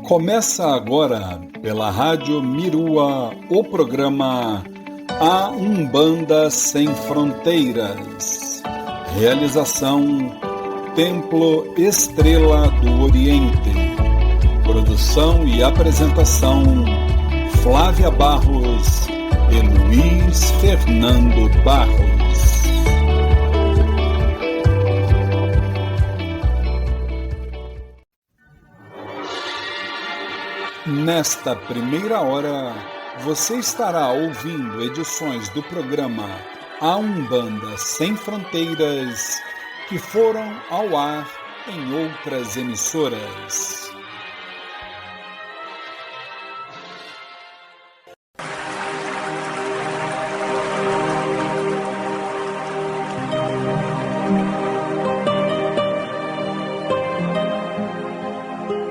Começa agora, pela Rádio Mirua, o programa A Umbanda Sem Fronteiras. Realização Templo Estrela do Oriente. Produção e apresentação Flávia Barros e Luiz Fernando Barros. Nesta primeira hora, você estará ouvindo edições do programa A Umbanda Sem Fronteiras que foram ao ar em outras emissoras.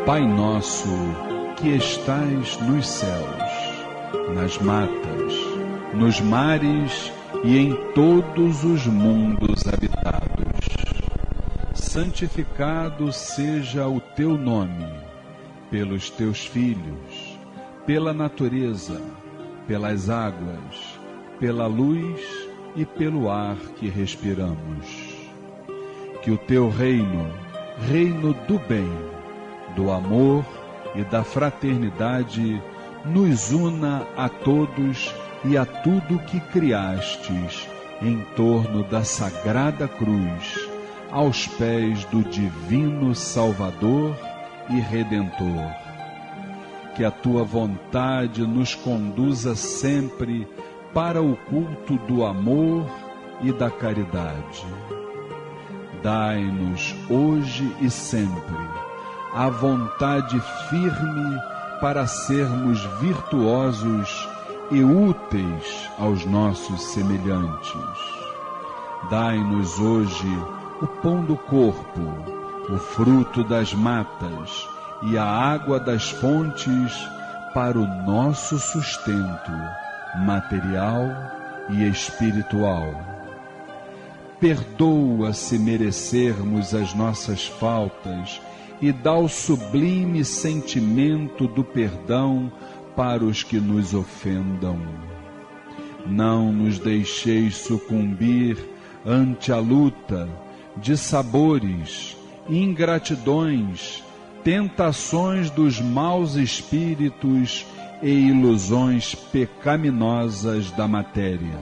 Pai nosso, que estais nos céus, nas matas, nos mares e em todos os mundos habitados. Santificado seja o teu nome, pelos teus filhos, pela natureza, pelas águas, pela luz e pelo ar que respiramos. Que o teu reino, reino do bem, do amor e da fraternidade, nos una a todos e a tudo que criastes em torno da sagrada cruz, aos pés do divino Salvador e Redentor. Que a tua vontade nos conduza sempre para o culto do amor e da caridade. Dai-nos hoje e sempre a vontade firme para sermos virtuosos e úteis aos nossos semelhantes. Dai-nos hoje o pão do corpo, o fruto das matas e a água das fontes para o nosso sustento material e espiritual. Perdoa se merecermos as nossas faltas e dá o sublime sentimento do perdão para os que nos ofendam. Não nos deixeis sucumbir ante a luta de sabores, ingratidões, tentações dos maus espíritos e ilusões pecaminosas da matéria.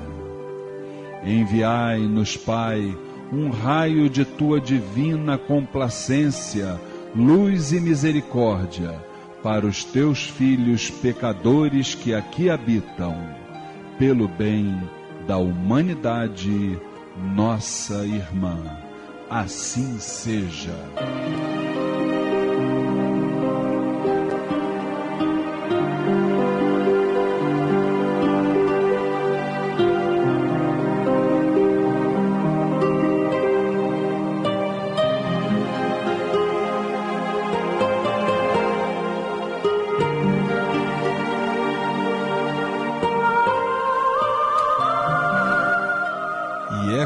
Enviai-nos, Pai, um raio de tua divina complacência, luz e misericórdia para os teus filhos pecadores que aqui habitam, pelo bem da humanidade, nossa irmã. Assim seja.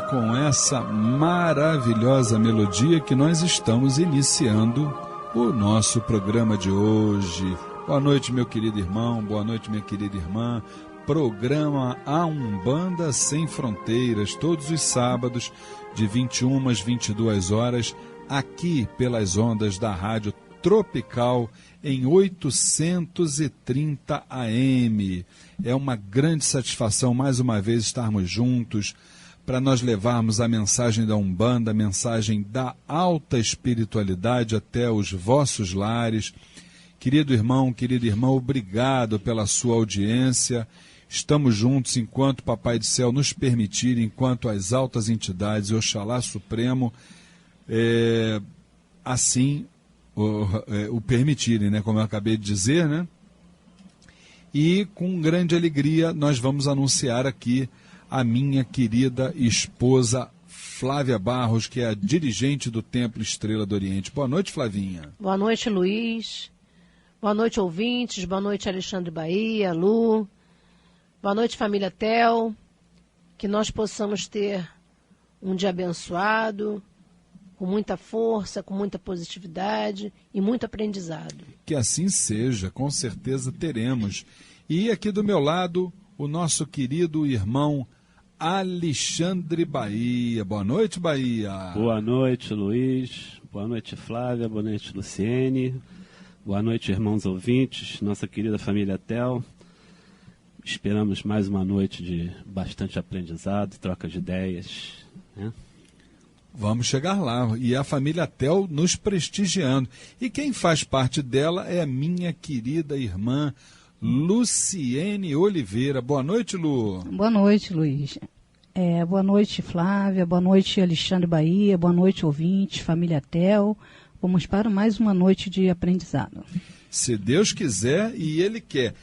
Com essa maravilhosa melodia que nós estamos iniciando o nosso programa de hoje. Boa noite, meu querido irmão, boa noite, minha querida irmã. Programa A Umbanda Sem Fronteiras, todos os sábados, de 21 às 22 horas, aqui pelas ondas da Rádio Tropical, em 830 AM. É uma grande satisfação, mais uma vez, estarmos juntos, para nós levarmos a mensagem da Umbanda, a mensagem da alta espiritualidade até os vossos lares. Querido irmão, querida irmã, obrigado pela sua audiência. Estamos juntos enquanto Papai do Céu nos permitir, enquanto as altas entidades, Oxalá Supremo, assim o permitirem, né? Como eu acabei de dizer, né? E com grande alegria nós vamos anunciar aqui a minha querida esposa Flávia Barros, que é a dirigente do Templo Estrela do Oriente. Boa noite, Flavinha. Boa noite, Luiz. Boa noite, ouvintes. Boa noite, Alexandre Bahia, Lu. Boa noite, família Tel. Que nós possamos ter um dia abençoado, com muita força, com muita positividade e muito aprendizado. Que assim seja, com certeza teremos. E aqui do meu lado, o nosso querido irmão Alexandre Bahia. Boa noite, Bahia. Boa noite, Luiz. Boa noite, Flávia. Boa noite, Luciene. Boa noite, irmãos ouvintes, nossa querida família Tel. Esperamos mais uma noite de bastante aprendizado, troca de ideias, né? Vamos chegar lá. E a família Tel nos prestigiando. E quem faz parte dela é a minha querida irmã Luciene Oliveira. Boa noite, Lu. Boa noite, Luiz. Boa noite, Flávia. Boa noite, Alexandre Bahia. Boa noite, ouvintes, família Tel. Vamos para mais uma noite de aprendizado. Se Deus quiser e Ele quer.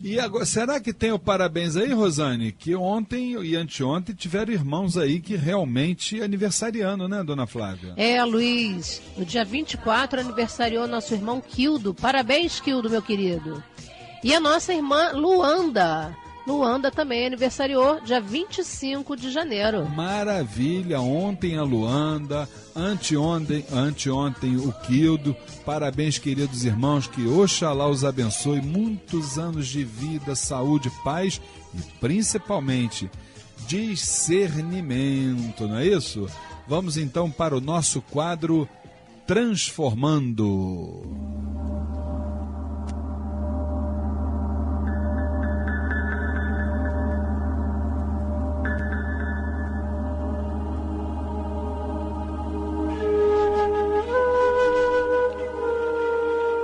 E agora, será que tem o parabéns aí, Rosane? Que ontem e anteontem tiveram irmãos aí que realmente aniversariando, né, dona Flávia? Luiz, no dia 24 aniversariou nosso irmão Quildo. Parabéns, Quildo, meu querido. E a nossa irmã Luanda. Luanda também aniversariou dia 25 de janeiro. Maravilha, ontem a Luanda, anteontem o Quildo. Parabéns, queridos irmãos, que Oxalá os abençoe, muitos anos de vida, saúde, paz e principalmente discernimento, não é isso? Vamos então para o nosso quadro Transformando.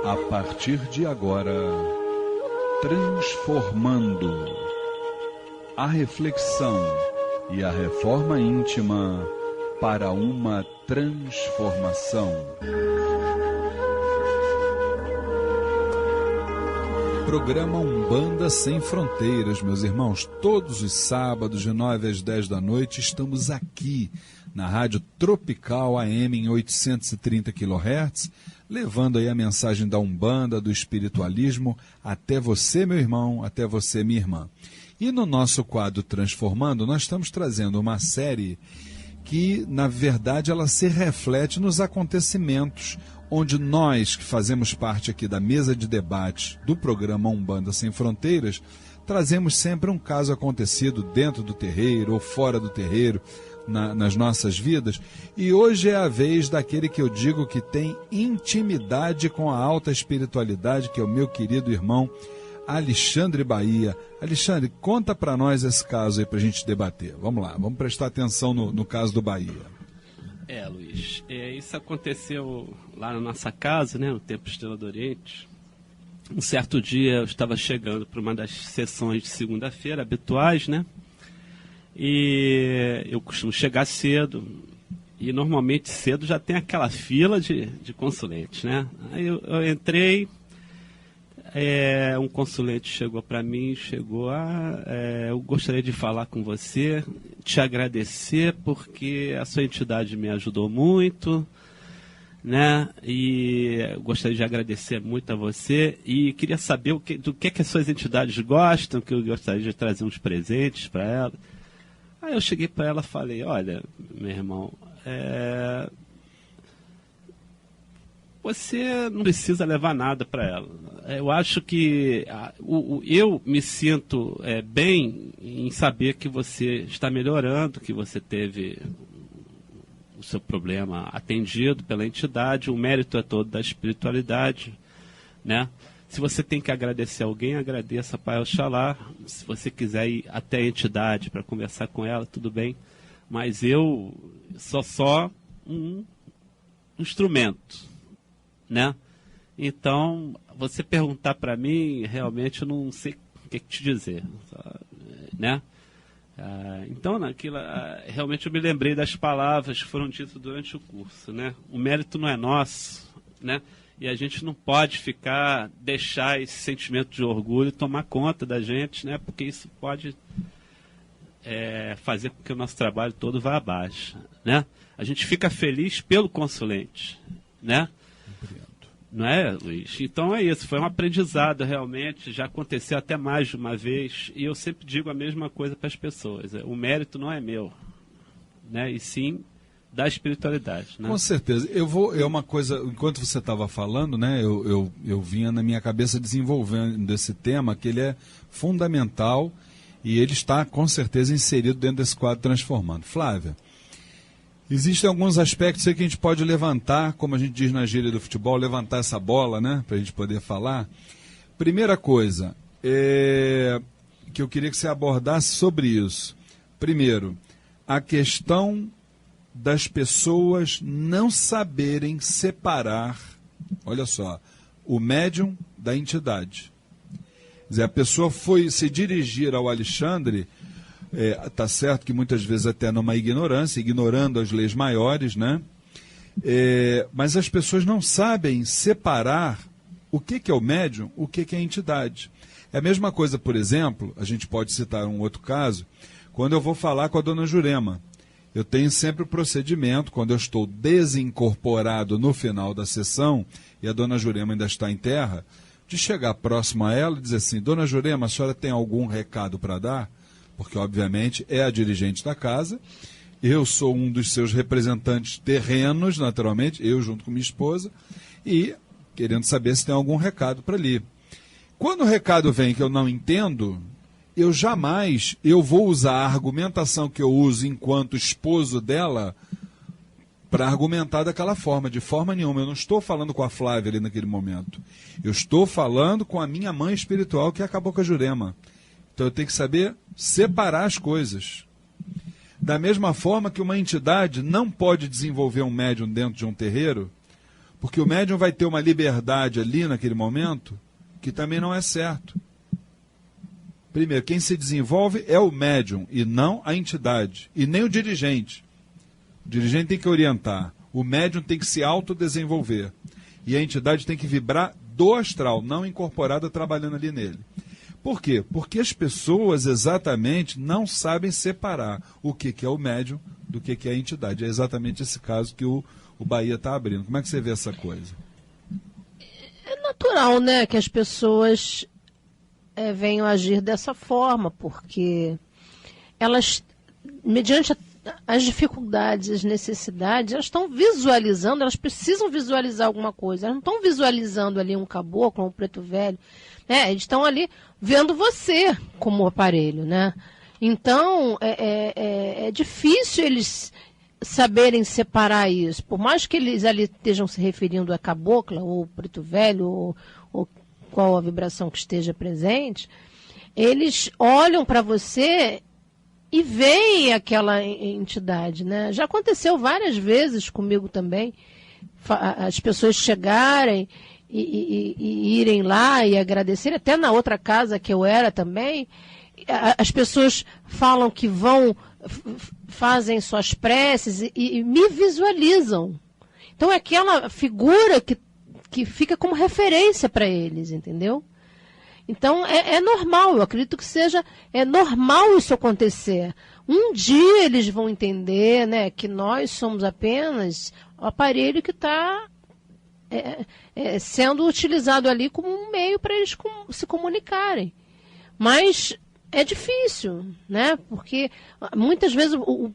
A partir de agora, transformando a reflexão e a reforma íntima para uma transformação. Programa Umbanda Sem Fronteiras, meus irmãos. Todos os sábados, de 9 às 10 da noite, estamos aqui na Rádio Tropical AM em 830 kHz, levando aí a mensagem da Umbanda, do espiritualismo, até você, meu irmão, até você, minha irmã. E no nosso quadro Transformando, nós estamos trazendo uma série que, na verdade, ela se reflete nos acontecimentos, onde nós, que fazemos parte aqui da mesa de debate do programa Umbanda Sem Fronteiras, trazemos sempre um caso acontecido dentro do terreiro ou fora do terreiro, nas nossas vidas, e hoje é a vez daquele que eu digo que tem intimidade com a alta espiritualidade, que é o meu querido irmão Alexandre Bahia. Alexandre, conta para nós esse caso aí para a gente debater. Vamos lá, vamos prestar atenção no caso do Bahia. Luiz, isso aconteceu lá na nossa casa, né, no Templo Estrela do Oriente. Um certo dia eu estava chegando para uma das sessões de segunda-feira habituais, né? E eu costumo chegar cedo, e normalmente cedo já tem aquela fila de consulentes, né? Aí eu entrei, um consulente chegou para mim, eu gostaria de falar com você, te agradecer porque a sua entidade me ajudou muito, né? E eu gostaria de agradecer muito a você e queria saber do que as suas entidades gostam, que eu gostaria de trazer uns presentes para ela. Aí eu cheguei para ela e falei, olha, meu irmão, você não precisa levar nada para ela. Eu acho que eu me sinto bem em saber que você está melhorando, que você teve o seu problema atendido pela entidade, o mérito é todo da espiritualidade, né? Se você tem que agradecer alguém, agradeça a Pai Oxalá. Se você quiser ir até a entidade para conversar com ela, tudo bem. Mas eu sou só um instrumento, né? Então, você perguntar para mim, realmente eu não sei o que te dizer, né? Então, realmente eu me lembrei das palavras que foram ditas durante o curso, né? O mérito não é nosso, né? E a gente não pode deixar esse sentimento de orgulho tomar conta da gente, né? Porque isso pode fazer com que o nosso trabalho todo vá abaixo, né? A gente fica feliz pelo consulente, né? Não é, Luiz? Então é isso, foi um aprendizado realmente, já aconteceu até mais de uma vez, e eu sempre digo a mesma coisa para as pessoas, o mérito não é meu, né? E sim da espiritualidade, né? Com certeza. É uma coisa, enquanto você estava falando, né, eu vinha na minha cabeça desenvolvendo esse tema, que ele é fundamental e ele está, com certeza, inserido dentro desse quadro Transformando. Flávia, existem alguns aspectos aí que a gente pode levantar, como a gente diz na gíria do futebol, levantar essa bola, né, para a gente poder falar. Primeira coisa, que eu queria que você abordasse sobre isso. Primeiro, a questão das pessoas não saberem separar, olha só, o médium da entidade. Quer dizer, a pessoa foi se dirigir ao Alexandre, tá certo que muitas vezes até numa ignorância, ignorando as leis maiores, né? Mas as pessoas não sabem separar o que é o médium, o que é a entidade. É a mesma coisa, por exemplo, a gente pode citar um outro caso, quando eu vou falar com a dona Jurema. Eu tenho sempre o procedimento, quando eu estou desincorporado no final da sessão, e a dona Jurema ainda está em terra, de chegar próximo a ela e dizer assim, dona Jurema, a senhora tem algum recado para dar? Porque, obviamente, é a dirigente da casa, eu sou um dos seus representantes terrenos, naturalmente, eu junto com minha esposa, e querendo saber se tem algum recado para ali. Quando o recado vem que eu não entendo, eu vou usar a argumentação que eu uso enquanto esposo dela para argumentar daquela forma, de forma nenhuma. Eu não estou falando com a Flávia ali naquele momento. Eu estou falando com a minha mãe espiritual, que é a Cabocla Jurema. Então eu tenho que saber separar as coisas. Da mesma forma que uma entidade não pode desenvolver um médium dentro de um terreiro, porque o médium vai ter uma liberdade ali naquele momento que também não é certo. Primeiro, quem se desenvolve é o médium e não a entidade, e nem o dirigente. O dirigente tem que orientar, o médium tem que se autodesenvolver, e a entidade tem que vibrar do astral, não incorporada, trabalhando ali nele. Por quê? Porque as pessoas exatamente não sabem separar o que é o médium do que é a entidade. É exatamente esse caso que o Bahia está abrindo. Como é que você vê essa coisa? É natural, né, que as pessoas venham agir dessa forma, porque elas, mediante as dificuldades, as necessidades, elas estão visualizando, elas precisam visualizar alguma coisa, elas não estão visualizando ali um caboclo, um preto velho, né? Eles estão ali vendo você como aparelho, né? Então, é difícil eles saberem separar isso, por mais que eles ali estejam se referindo a cabocla, ou preto velho, ou qual a vibração que esteja presente, eles olham para você e veem aquela entidade, né? Já aconteceu várias vezes comigo também, as pessoas chegarem e irem lá e agradecerem, até na outra casa que eu era também, as pessoas falam que vão, fazem suas preces e me visualizam. Então é aquela figura que fica como referência para eles, entendeu? Então é normal, eu acredito que é normal isso acontecer. Um dia eles vão entender, né, que nós somos apenas o aparelho que está sendo utilizado ali como um meio para eles se comunicarem. Mas é difícil, né? Porque muitas vezes o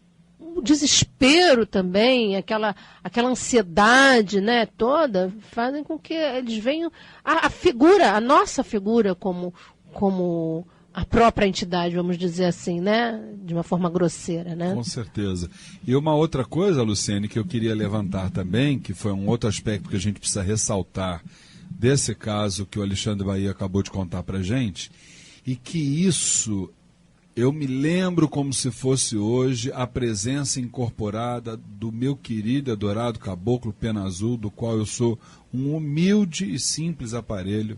desespero também, aquela ansiedade, né, toda, fazem com que eles venham a nossa figura como a própria entidade, vamos dizer assim, né, de uma forma grosseira, né? Com certeza. E uma outra coisa, Luciene, que eu queria levantar também, que foi um outro aspecto que a gente precisa ressaltar desse caso que o Alexandre Bahia acabou de contar pra gente, e que isso, eu me lembro como se fosse hoje a presença incorporada do meu querido e adorado Caboclo Pena Azul, do qual eu sou um humilde e simples aparelho.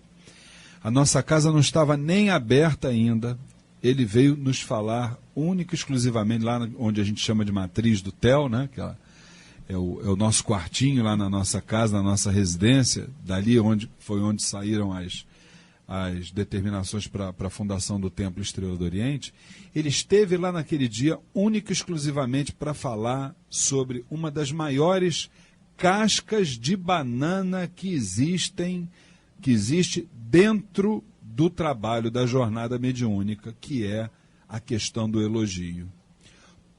A nossa casa não estava nem aberta ainda. Ele veio nos falar única e exclusivamente lá onde a gente chama de matriz do TEL, né? Que é o nosso quartinho lá na nossa casa, na nossa residência. Dali foi onde saíram as determinações para a fundação do Templo Estrela do Oriente. Ele esteve lá naquele dia único e exclusivamente para falar sobre uma das maiores cascas de banana que existe dentro do trabalho da jornada mediúnica, que é a questão do elogio.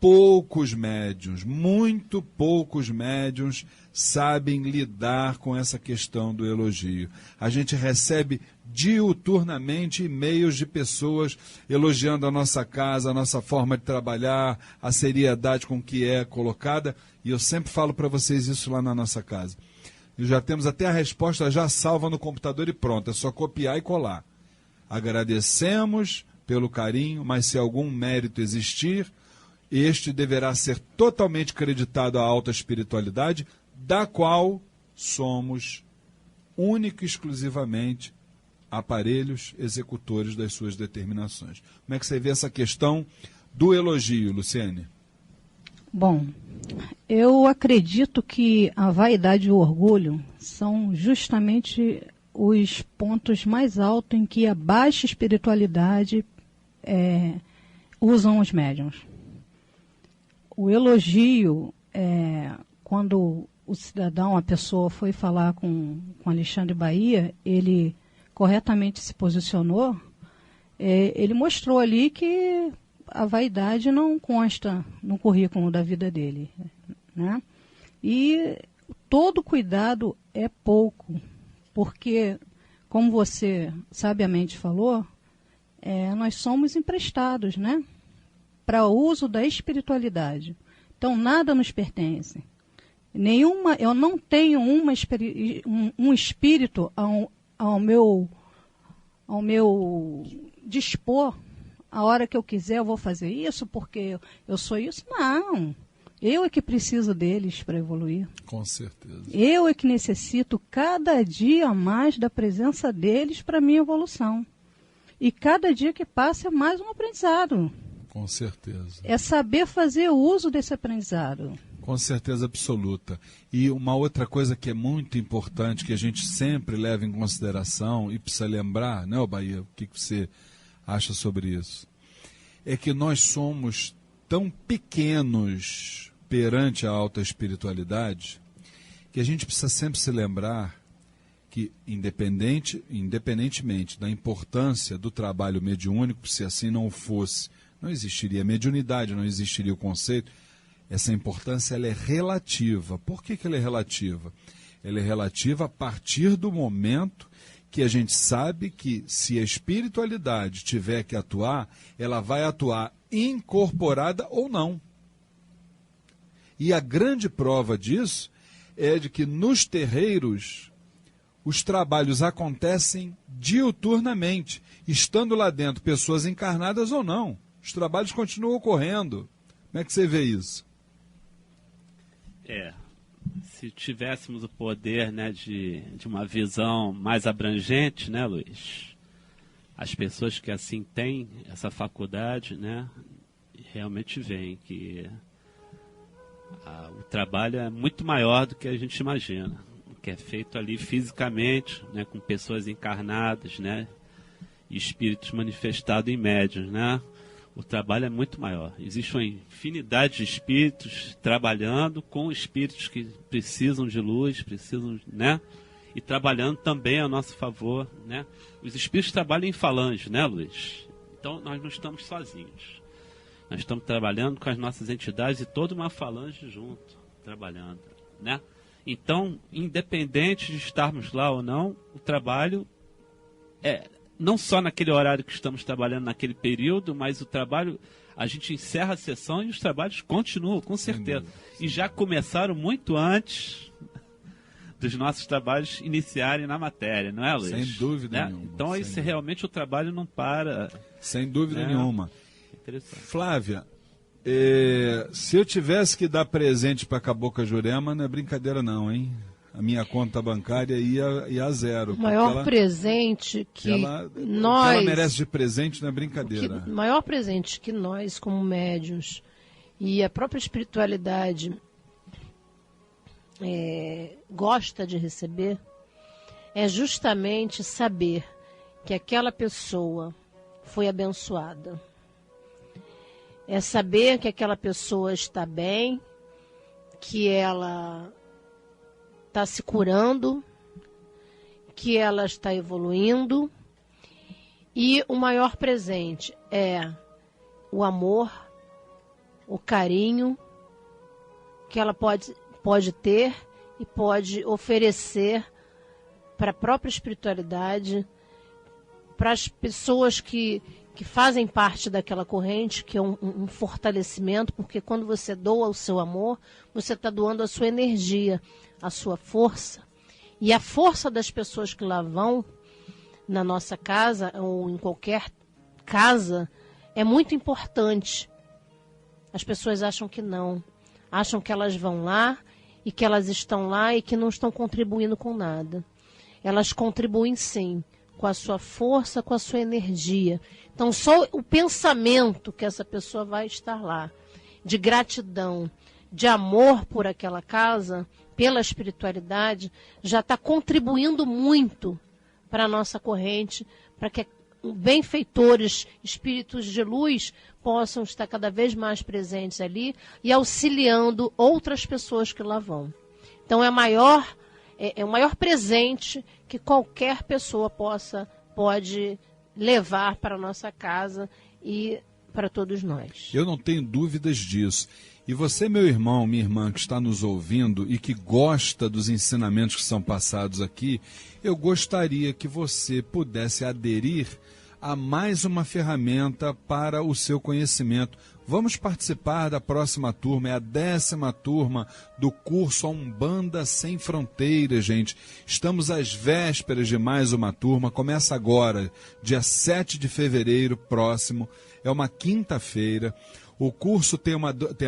poucos médiuns, muito poucos médiuns sabem lidar com essa questão do elogio. A gente recebe diuturnamente e-mails de pessoas elogiando a nossa casa, a nossa forma de trabalhar, a seriedade com que é colocada, e eu sempre falo para vocês isso lá na nossa casa. E já temos até a resposta já salva no computador e pronto, é só copiar e colar. Agradecemos pelo carinho, mas se algum mérito existir, este deverá ser totalmente creditado à alta espiritualidade, da qual somos única e exclusivamente aparelhos executores das suas determinações. Como é que você vê essa questão do elogio, Luciene? Bom, eu acredito que a vaidade e o orgulho são justamente os pontos mais altos em que a baixa espiritualidade usam os médiuns. O elogio, quando o cidadão, a pessoa foi falar com Alexandre Bahia, ele corretamente se posicionou, ele mostrou ali que a vaidade não consta no currículo da vida dele, né? E todo cuidado é pouco, porque, como você sabiamente falou, nós somos emprestados, né? Para o uso da espiritualidade. Então, nada nos pertence. Eu não tenho um espírito ao meu dispor. A hora que eu quiser eu vou fazer isso porque eu sou isso. Não. Eu é que preciso deles para evoluir. Com certeza. Eu é que necessito cada dia mais da presença deles para a minha evolução. E cada dia que passa é mais um aprendizado. Com certeza. É saber fazer uso desse aprendizado. Com certeza absoluta. E uma outra coisa que é muito importante, que a gente sempre leva em consideração e precisa lembrar, né, Bahia? O que você acha sobre isso? É que nós somos tão pequenos perante a alta espiritualidade que a gente precisa sempre se lembrar que, independentemente da importância do trabalho mediúnico, se assim não fosse, não existiria mediunidade, não existiria o conceito. Essa importância ela é relativa. Por que ela é relativa? Ela é relativa a partir do momento que a gente sabe que, se a espiritualidade tiver que atuar, ela vai atuar incorporada ou não. E a grande prova disso é de que nos terreiros os trabalhos acontecem diuturnamente, estando lá dentro pessoas encarnadas ou não. Os trabalhos continuam ocorrendo. Como é que você vê isso? Se tivéssemos o poder, né, de uma visão mais abrangente, né, Luiz? As pessoas que assim têm essa faculdade, né, realmente veem que o trabalho é muito maior do que a gente imagina. O que é feito ali fisicamente, né, com pessoas encarnadas, né, e espíritos manifestados em médiuns, né? O trabalho é muito maior. Existe uma infinidade de espíritos trabalhando com espíritos que precisam de luz, né? E trabalhando também a nosso favor, né? Os espíritos trabalham em falange, né, Luiz? Então, nós não estamos sozinhos. Nós estamos trabalhando com as nossas entidades e toda uma falange junto, trabalhando, né? Então, independente de estarmos lá ou não, o trabalho não só naquele horário que estamos trabalhando naquele período, mas o trabalho, a gente encerra a sessão e os trabalhos continuam, com certeza. E já começaram muito antes dos nossos trabalhos iniciarem na matéria, não é, Luiz? Sem dúvida nenhuma. Então, realmente o trabalho não para. Sem dúvida nenhuma. Interessante. Flávia, se eu tivesse que dar presente para a Cabocla Jurema, não é brincadeira não, hein? A minha conta bancária ia a zero. O maior presente que ela merece de presente não é brincadeira. O maior presente que nós, como médiuns, e a própria espiritualidade gosta de receber, é justamente saber que aquela pessoa foi abençoada. É saber que aquela pessoa está bem, que ela está se curando, que ela está evoluindo, e o maior presente é o amor o carinho que ela pode ter e pode oferecer para a própria espiritualidade, para as pessoas que fazem parte daquela corrente, que é um fortalecimento, porque quando você doa o seu amor, você está doando a sua energia, a sua força. E a força das pessoas que lá vão, na nossa casa, ou em qualquer casa, é muito importante. As pessoas acham que não. Acham que elas vão lá e que elas estão lá e que não estão contribuindo com nada. Elas contribuem sim, com a sua força, com a sua energia. Então, só o pensamento que essa pessoa vai estar lá, de gratidão, de amor por aquela casa, pela espiritualidade, já está contribuindo muito para a nossa corrente, para que benfeitores, espíritos de luz, possam estar cada vez mais presentes ali e auxiliando outras pessoas que lá vão. Então, é o maior presente que qualquer pessoa pode levar para a nossa casa e para todos nós. Eu não tenho dúvidas disso. E você, meu irmão, minha irmã, que está nos ouvindo e que gosta dos ensinamentos que são passados aqui, eu gostaria que você pudesse aderir a mais uma ferramenta para o seu conhecimento. Vamos participar da próxima turma, é a 10ª turma do curso A Umbanda Sem Fronteiras, gente. Estamos às vésperas de mais uma turma, começa agora, dia 7 de fevereiro próximo, é uma quinta-feira. O curso tem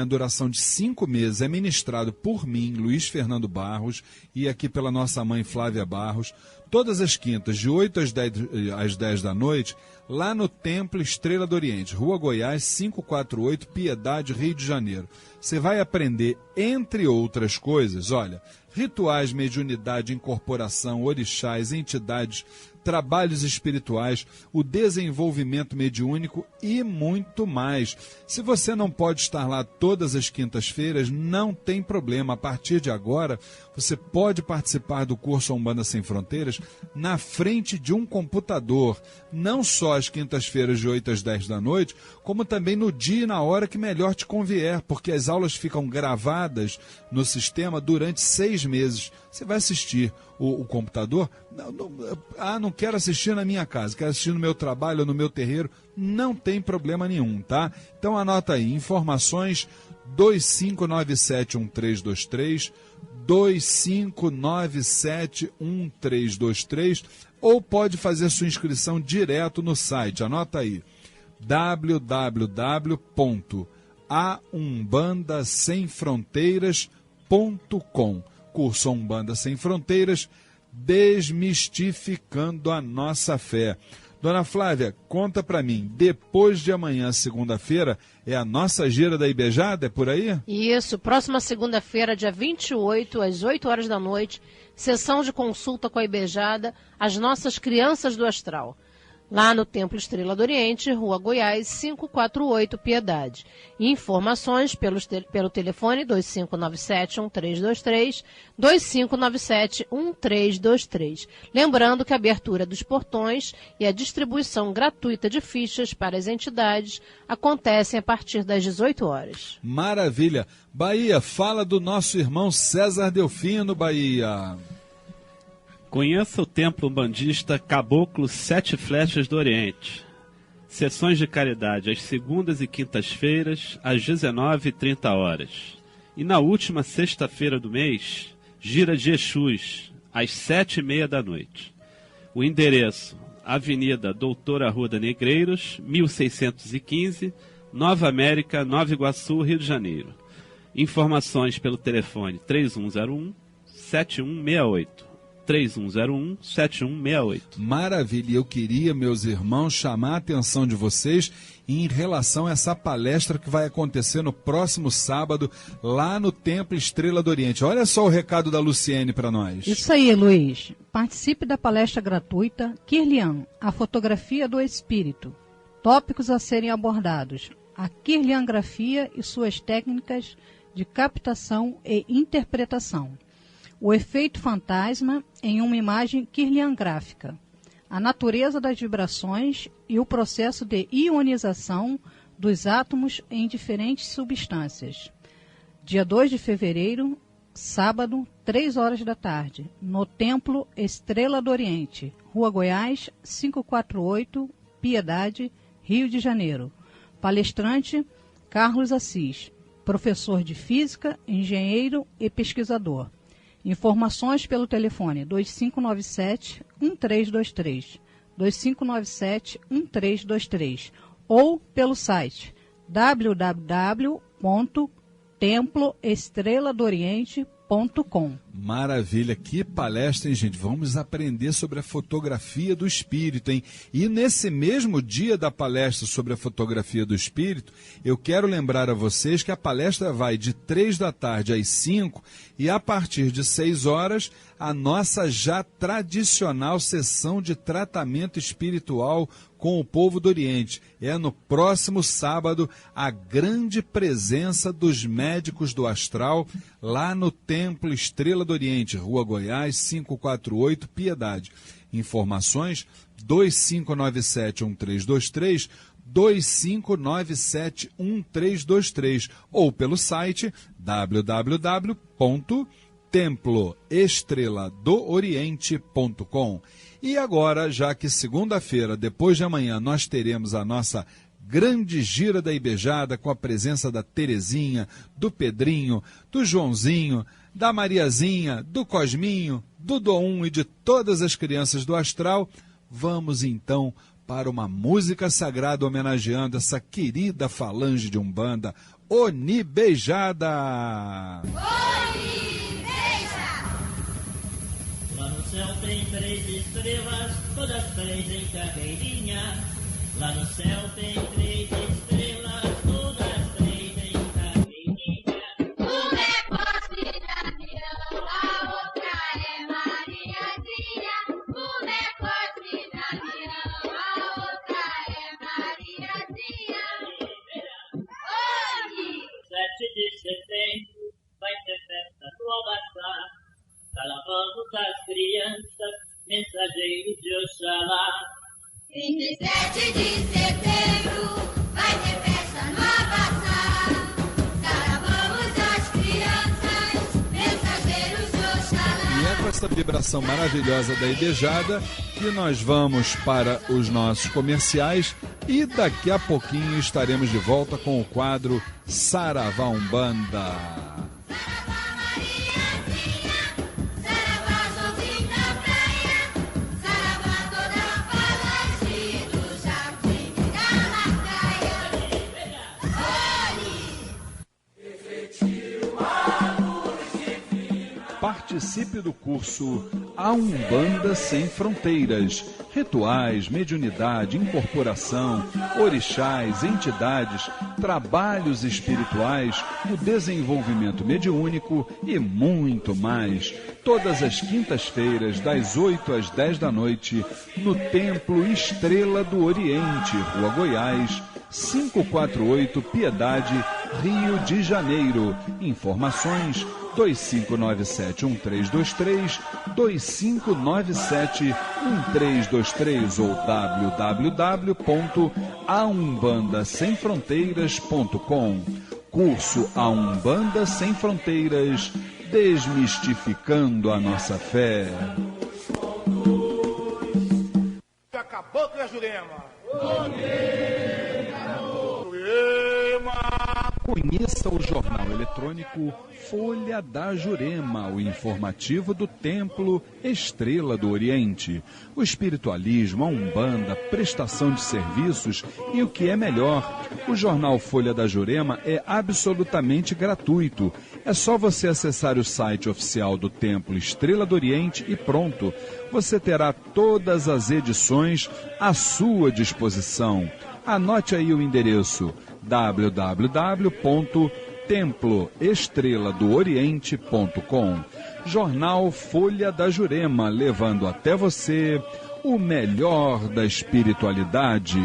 a duração de 5 meses, é ministrado por mim, Luiz Fernando Barros, e aqui pela nossa mãe Flávia Barros, todas as quintas, de 8 às 10 da noite, lá no Templo Estrela do Oriente, Rua Goiás, 548, Piedade, Rio de Janeiro. Você vai aprender, entre outras coisas, olha, rituais, mediunidade, incorporação, orixás, entidades, trabalhos espirituais, o desenvolvimento mediúnico e muito mais. Se você não pode estar lá todas as quintas-feiras, não tem problema. A partir de agora, você pode participar do curso A Umbanda Sem Fronteiras na frente de um computador, não só às quintas-feiras de 8 às 10 da noite, como também no dia e na hora que melhor te convier, porque as aulas ficam gravadas no sistema durante 6 meses. Você vai assistir o computador, não quero assistir na minha casa, quero assistir no meu trabalho ou no meu terreiro, não tem problema nenhum, tá? Então anota aí, informações 25971323, 25971323, ou pode fazer sua inscrição direto no site, anota aí, www.aumbandasemfronteiras.com. Curso Umbanda Sem Fronteiras, desmistificando a nossa fé. Dona Flávia, conta pra mim, depois de amanhã, segunda-feira, é a nossa gira da Ibejada, é por aí? Isso, próxima segunda-feira, dia 28, às 8 horas da noite, sessão de consulta com a Ibejada, as nossas crianças do astral. Lá no Templo Estrela do Oriente, Rua Goiás, 548, Piedade. E informações pelo telefone 2597-1323, 2597-1323. Lembrando que a abertura dos portões e a distribuição gratuita de fichas para as entidades acontecem a partir das 18 horas. Maravilha! Bahia, fala do nosso irmão César Delfino, Bahia. Conheça o Templo Umbandista Caboclo 7 Flechas do Oriente. Sessões de caridade às segundas e quintas-feiras, às 19h30. E na última sexta-feira do mês, gira de Exus, às 7h30 da noite. O endereço, Avenida Doutor Arruda Negreiros, 1615, Nova América, Nova Iguaçu, Rio de Janeiro. Informações pelo telefone 3101-7168. 3101-7168. Maravilha, eu queria, meus irmãos, chamar a atenção de vocês em relação a essa palestra que vai acontecer no próximo sábado, lá no Templo Estrela do Oriente. Olha só o recado da Luciene para nós. Isso aí, Luiz. Participe da palestra gratuita Kirlian, a fotografia do espírito. Tópicos a serem abordados: a kirliangrafia e suas técnicas de captação e interpretação. O efeito fantasma em uma imagem kirliangráfica, a natureza das vibrações e o processo de ionização dos átomos em diferentes substâncias. Dia 2 de fevereiro, sábado, 3 horas da tarde, no Templo Estrela do Oriente, Rua Goiás, 548, Piedade, Rio de Janeiro. Palestrante, Carlos Assis, professor de Física, engenheiro e pesquisador. Informações pelo telefone 2597-1323, 2597-1323, ou pelo site www.temploestreladooriente.com. Maravilha, que palestra, hein, gente? Vamos aprender sobre a fotografia do espírito, hein? E nesse mesmo dia da palestra sobre a fotografia do espírito, eu quero lembrar a vocês que a palestra vai de 3 da tarde às 5 e a partir de 6 horas, a nossa já tradicional sessão de tratamento espiritual com o povo do Oriente. É no próximo sábado a grande presença dos médicos do astral lá no Templo Estrela do Oriente, Rua Goiás, 548, Piedade. Informações 2597-1323, 2597-1323 ou pelo site www.temploestreladooriente.com. E agora, já que segunda-feira, depois de amanhã, nós teremos a nossa grande gira da Ibejada com a presença da Terezinha, do Pedrinho, do Joãozinho, da Mariazinha, do Cosminho, do Dom e de todas as crianças do astral, vamos então para uma música sagrada homenageando essa querida falange de Umbanda, Onibeijada! Lá no céu tem 3 estrelas, todas 3 em carreirinha. Lá no céu tem 3 estrelas, todas 3 em carreirinha. Uma é Cosme de Damião, a outra é Mariazinha. Uma é Cosme de Damião, a outra é Mariazinha. Oi! 7 de setembro vai ter festa no Albaçá. Calavando das crianças, mensageiros de Oxalá. 27 de setembro vai ter festa no Albaçá. Caravamos das crianças, mensageiros de Oxalá. E é com essa vibração maravilhosa da Ibejada que nós vamos para os nossos comerciais e daqui a pouquinho estaremos de volta com o quadro Saravá Umbanda. Participe do curso A Umbanda Sem Fronteiras. Rituais, mediunidade, incorporação, orixás, entidades, trabalhos espirituais, o desenvolvimento mediúnico e muito mais. Todas as quintas-feiras, das 8 às 10 da noite, no Templo Estrela do Oriente, Rua Goiás, 548, Piedade, Rio de Janeiro. Informações 2597-1323, 2597-1323 ou www.aumbandasemfronteiras.com. Curso A Umbanda Sem Fronteiras, desmistificando a nossa fé. Acabou com a Jurema. Conheça o jornal eletrônico Folha da Jurema, o informativo do Templo Estrela do Oriente. O espiritualismo, a Umbanda, prestação de serviços e o que é melhor. O jornal Folha da Jurema é absolutamente gratuito. É só você acessar o site oficial do Templo Estrela do Oriente e pronto. Você terá todas as edições à sua disposição. Anote aí o endereço www.temploestreladooriente.com. Jornal Folha da Jurema, levando até você o melhor da espiritualidade.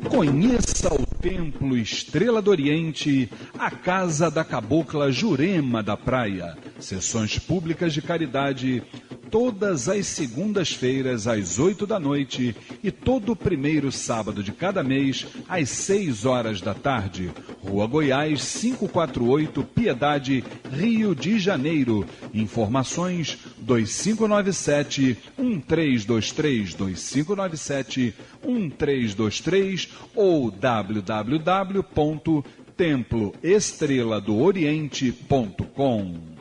Conheça o Templo Estrela do Oriente, a casa da cabocla Jurema da Praia. Sessões públicas de caridade todas as segundas-feiras às 8 da noite e todo primeiro sábado de cada mês às 6 horas da tarde. Rua Goiás, 548, Piedade, Rio de Janeiro. Informações 2597-1323, 2597-1323 ou www.temploestreladooriente.com.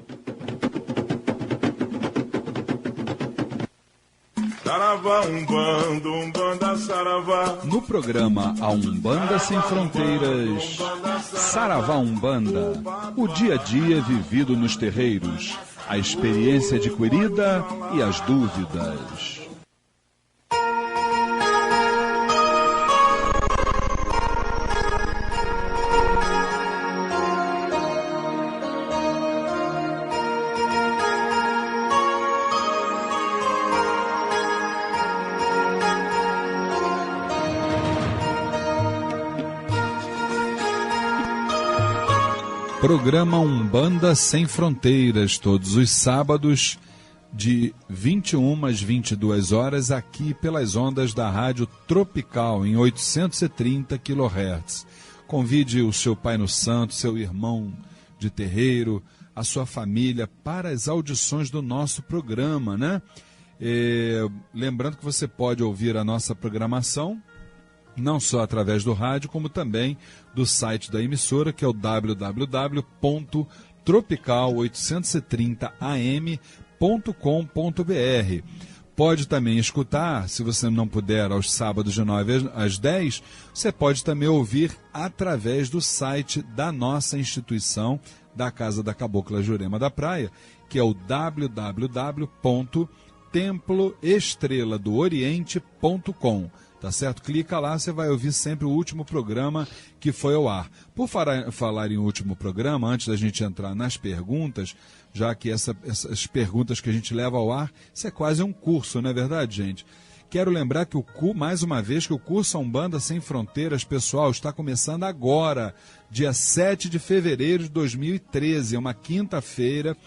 Saravá, Umbanda, Umbanda, Saravá. No programa A Umbanda Sem Fronteiras, Saravá Umbanda, o dia a dia vivido nos terreiros, a experiência adquirida e as dúvidas. Programa Umbanda Sem Fronteiras, todos os sábados, de 21 às 22 horas, aqui pelas ondas da Rádio Tropical, em 830 kHz. Convide o seu pai no santo, seu irmão de terreiro, a sua família, para as audições do nosso programa, né? Lembrando que você pode ouvir a nossa programação não só através do rádio, como também do site da emissora, que é o www.tropical830am.com.br. Pode também escutar, se você não puder, aos sábados de 9 às 10, você pode também ouvir através do site da nossa instituição, da Casa da Cabocla Jurema da Praia, que é o www.temploestreladooriente.com. Tá certo? Clica lá, você vai ouvir sempre o último programa que foi ao ar. Por falar em último programa, antes da gente entrar nas perguntas, já que essas perguntas que a gente leva ao ar, isso é quase um curso, não é verdade, gente? Quero lembrar que mais uma vez, que o curso Umbanda Sem Fronteiras, pessoal, está começando agora, dia 7 de fevereiro de 2013, é uma quinta-feira.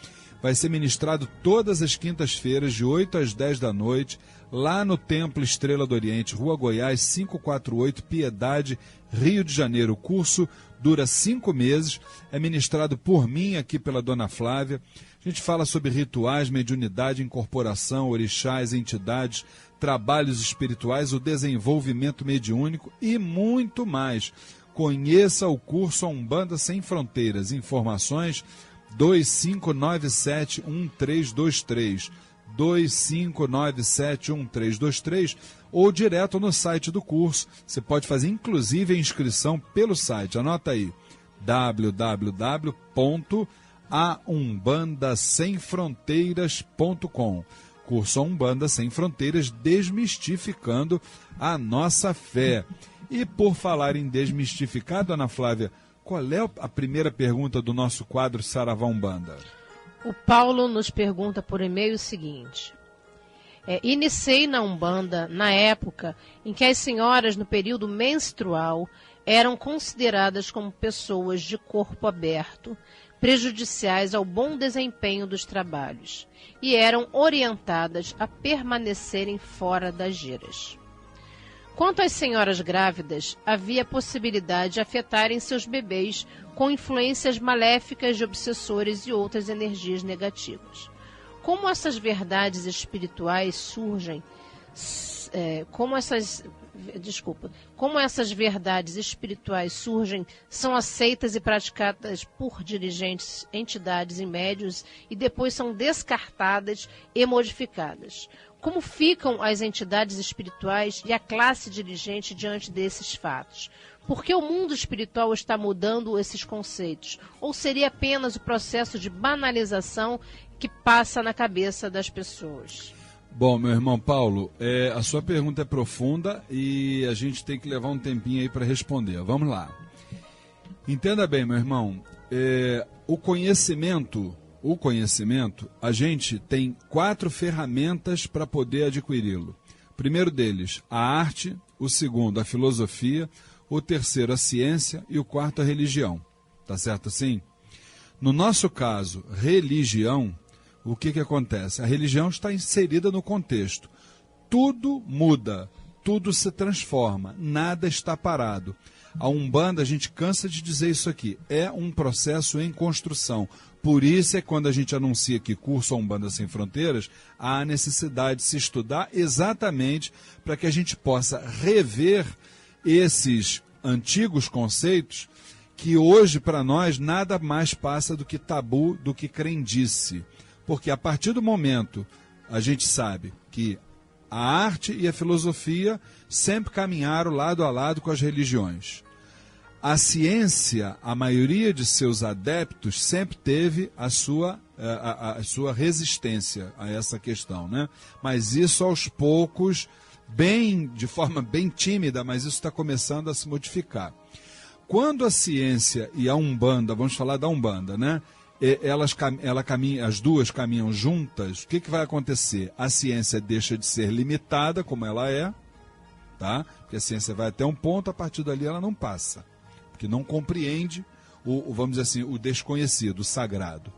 Vai ser ministrado todas as quintas-feiras, de 8 às 10 da noite, lá no Templo Estrela do Oriente, Rua Goiás, 548, Piedade, Rio de Janeiro. O curso dura 5 meses, é ministrado por mim, aqui pela Dona Flávia. A gente fala sobre rituais, mediunidade, incorporação, orixás, entidades, trabalhos espirituais, o desenvolvimento mediúnico e muito mais. Conheça o curso Umbanda Sem Fronteiras. Informações 2597-1323, 2597-1323, ou direto no site do curso. Você pode fazer inclusive a inscrição pelo site. Anota aí, www.aumbandasemfronteiras.com. Curso Umbanda Sem Fronteiras, desmistificando a nossa fé. E por falar em desmistificar, Dona Flávia, qual é a primeira pergunta do nosso quadro Saravá Umbanda? O Paulo nos pergunta por e-mail o seguinte: iniciei na Umbanda na época em que as senhoras no período menstrual eram consideradas como pessoas de corpo aberto, prejudiciais ao bom desempenho dos trabalhos, e eram orientadas a permanecerem fora das giras. Quanto às senhoras grávidas, havia possibilidade de afetarem seus bebês com influências maléficas de obsessores e outras energias negativas. Como essas verdades espirituais surgem, como essas verdades espirituais surgem, são aceitas e praticadas por dirigentes, entidades e médiuns e depois são descartadas e modificadas. Como ficam as entidades espirituais e a classe dirigente diante desses fatos? Por que o mundo espiritual está mudando esses conceitos? Ou seria apenas o processo de banalização que passa na cabeça das pessoas? Bom, meu irmão Paulo, a sua pergunta é profunda e a gente tem que levar um tempinho aí para responder. Vamos lá. Entenda bem, meu irmão, o conhecimento, a gente tem 4 ferramentas para poder adquiri-lo. O primeiro deles, a arte, o segundo, a filosofia, o terceiro, a ciência e o quarto, a religião. Tá certo assim? No nosso caso, religião, o que acontece? A religião está inserida no contexto. Tudo muda, tudo se transforma, nada está parado. A Umbanda, a gente cansa de dizer isso aqui, é um processo em construção. Por isso é quando a gente anuncia que curso a Umbanda Sem Fronteiras, há a necessidade de se estudar exatamente para que a gente possa rever esses antigos conceitos que hoje para nós nada mais passa do que tabu, do que crendice. Porque a partir do momento a gente sabe que a arte e a filosofia sempre caminharam lado a lado com as religiões. A ciência, a maioria de seus adeptos sempre teve a sua resistência a essa questão, né? Mas isso aos poucos, de forma bem tímida, mas isso está começando a se modificar. Quando a ciência e a Umbanda, vamos falar da Umbanda, né? As duas caminham juntas, o que vai acontecer? A ciência deixa de ser limitada, como ela é, tá? Porque a ciência vai até um ponto, a partir dali ela não passa, porque não compreende vamos dizer assim, o desconhecido, o sagrado.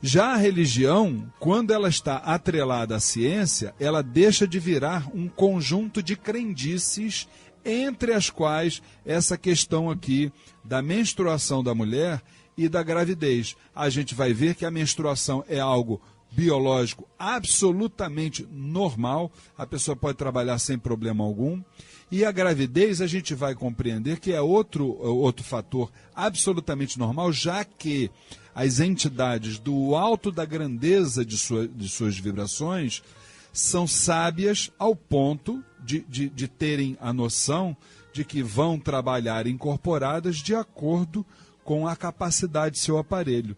Já a religião, quando ela está atrelada à ciência, ela deixa de virar um conjunto de crendices, entre as quais essa questão aqui da menstruação da mulher e da gravidez. A gente vai ver que a menstruação é algo biológico absolutamente normal, a pessoa pode trabalhar sem problema algum, e a gravidez a gente vai compreender que é outro fator absolutamente normal, já que as entidades do alto da grandeza de suas vibrações são sábias ao ponto de terem a noção de que vão trabalhar incorporadas de acordo com a capacidade de seu aparelho.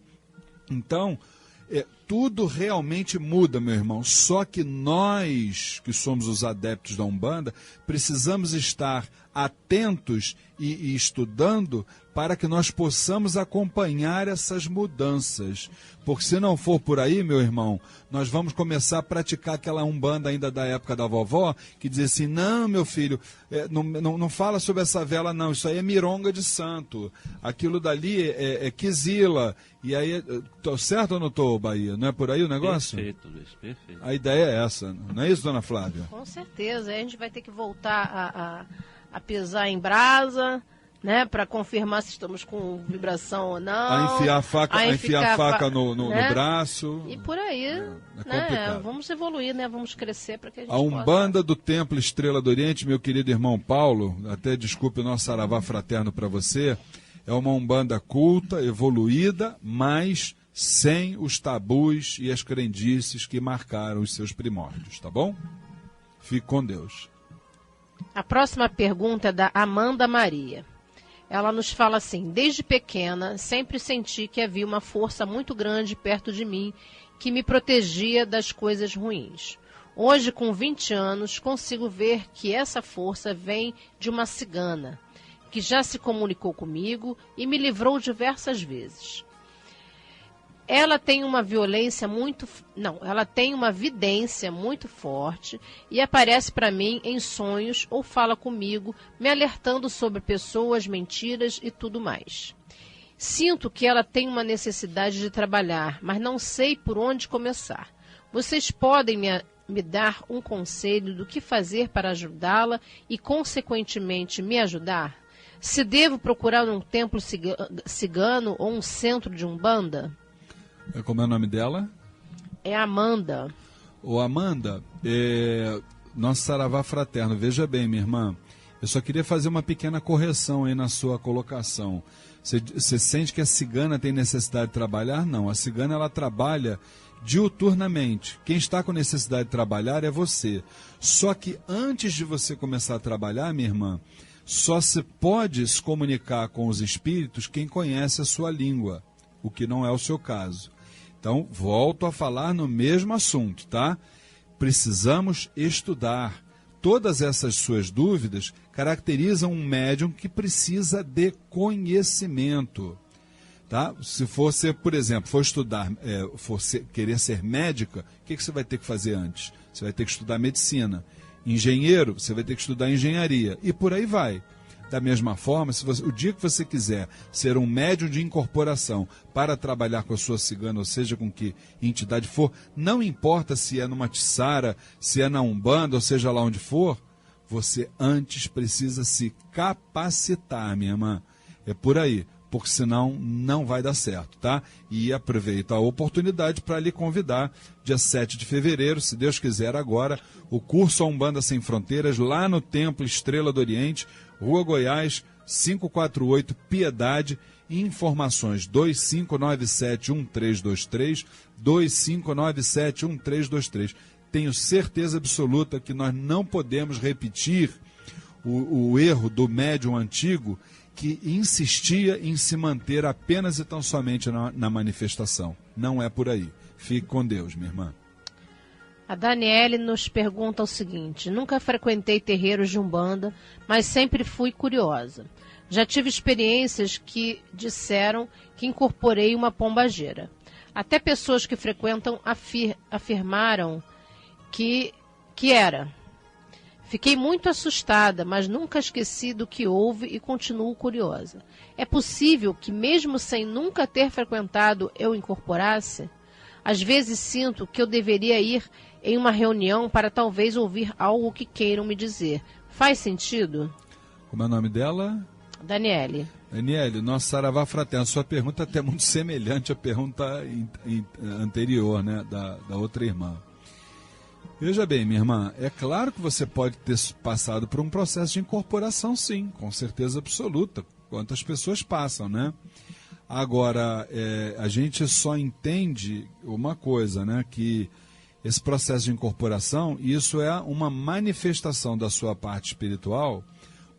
Então, tudo realmente muda, meu irmão. Só que nós, que somos os adeptos da Umbanda, precisamos estar atentos e estudando para que nós possamos acompanhar essas mudanças. Porque se não for por aí, meu irmão, nós vamos começar a praticar aquela Umbanda ainda da época da vovó, que dizia assim, não, meu filho, não fala sobre essa vela não, isso aí é mironga de santo, aquilo dali é quizila. E aí, tô certo ou não tô, Bahia? Não é por aí o negócio? Perfeito, Luiz, perfeito. A ideia é essa, não é isso, dona Flávia? Com certeza, aí a gente vai ter que voltar a pesar em brasa, né, para confirmar se estamos com vibração ou não. A enfiar a faca no braço. E por aí, né, vamos evoluir, né, vamos crescer para que a gente A Umbanda do Templo Estrela do Oriente, meu querido irmão Paulo, até desculpe o nosso saravá fraterno para você, é uma Umbanda culta, evoluída, mas sem os tabus e as crendices que marcaram os seus primórdios, tá bom? Fique com Deus. A próxima pergunta é da Amanda Maria. Ela nos fala assim, desde pequena, sempre senti que havia uma força muito grande perto de mim que me protegia das coisas ruins. Hoje, com 20 anos, consigo ver que essa força vem de uma cigana, que já se comunicou comigo e me livrou diversas vezes. Ela tem uma vidência muito forte e aparece para mim em sonhos ou fala comigo, me alertando sobre pessoas, mentiras e tudo mais. Sinto que ela tem uma necessidade de trabalhar, mas não sei por onde começar. Vocês podem me dar um conselho do que fazer para ajudá-la e, consequentemente, me ajudar? Se devo procurar um templo cigano ou um centro de Umbanda? Como é o nome dela? É Amanda. Ô Amanda, nosso saravá fraterno, veja bem, minha irmã, eu só queria fazer uma pequena correção aí na sua colocação. Você sente que a cigana tem necessidade de trabalhar? Não, a cigana ela trabalha diuturnamente. Quem está com necessidade de trabalhar é você. Só que antes de você começar a trabalhar, minha irmã, só se pode se comunicar com os espíritos quem conhece a sua língua, o que não é o seu caso. Então, volto a falar no mesmo assunto, tá? Precisamos estudar. Todas essas suas dúvidas caracterizam um médium que precisa de conhecimento, tá? Se você, por exemplo, for estudar, querer ser médica, o que você vai ter que fazer antes? Você vai ter que estudar medicina. Engenheiro, você vai ter que estudar engenharia. E por aí vai. Da mesma forma, o dia que você quiser ser um médium de incorporação para trabalhar com a sua cigana, ou seja, com que entidade for, não importa se é numa tiçara, se é na Umbanda, ou seja lá onde for, você antes precisa se capacitar, minha irmã. É por aí, porque senão não vai dar certo, tá? E aproveito a oportunidade para lhe convidar, dia 7 de fevereiro, se Deus quiser agora, o curso A Umbanda Sem Fronteiras, lá no Templo Estrela do Oriente, Rua Goiás, 548, Piedade. Informações 2597-1323, 2597-1323. Tenho certeza absoluta que nós não podemos repetir o erro do médium antigo que insistia em se manter apenas e tão somente na manifestação. Não é por aí. Fique com Deus, minha irmã. A Daniele nos pergunta o seguinte: nunca frequentei terreiros de Umbanda, mas sempre fui curiosa. Já tive experiências que disseram que incorporei uma pombageira. Até pessoas que frequentam afirmaram que era. Fiquei muito assustada, mas nunca esqueci do que houve e continuo curiosa. É possível que, mesmo sem nunca ter frequentado, eu incorporasse? Às vezes sinto que eu deveria ir em uma reunião para talvez ouvir algo que queiram me dizer. Faz sentido? Como é o nome dela? Daniele. Daniele, nosso Saravá Fraterno, sua pergunta é até muito semelhante à pergunta anterior, né, da outra irmã. Veja bem, minha irmã, é claro que você pode ter passado por um processo de incorporação, sim, com certeza absoluta, quantas pessoas passam, né? Agora, a gente só entende uma coisa, né, que esse processo de incorporação, isso é uma manifestação da sua parte espiritual,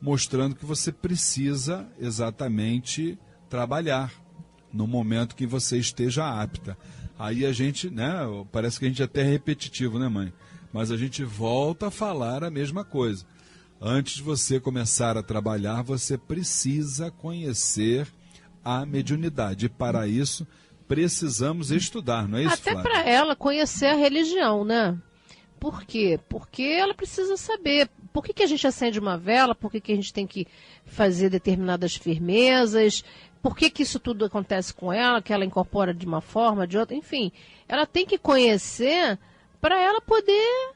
mostrando que você precisa exatamente trabalhar no momento que você esteja apta. Aí a gente, né, parece que a gente até é repetitivo, né, mãe? Mas a gente volta a falar a mesma coisa. Antes de você começar a trabalhar, você precisa conhecer a mediunidade. E para isso, precisamos estudar, não é isso, até Flávia? para ela conhecer a religião, né? Por quê? Porque ela precisa saber por que a gente acende uma vela, por que a gente tem que fazer determinadas firmezas, por que isso tudo acontece com ela, que ela incorpora de uma forma, de outra, enfim. Ela tem que conhecer para ela poder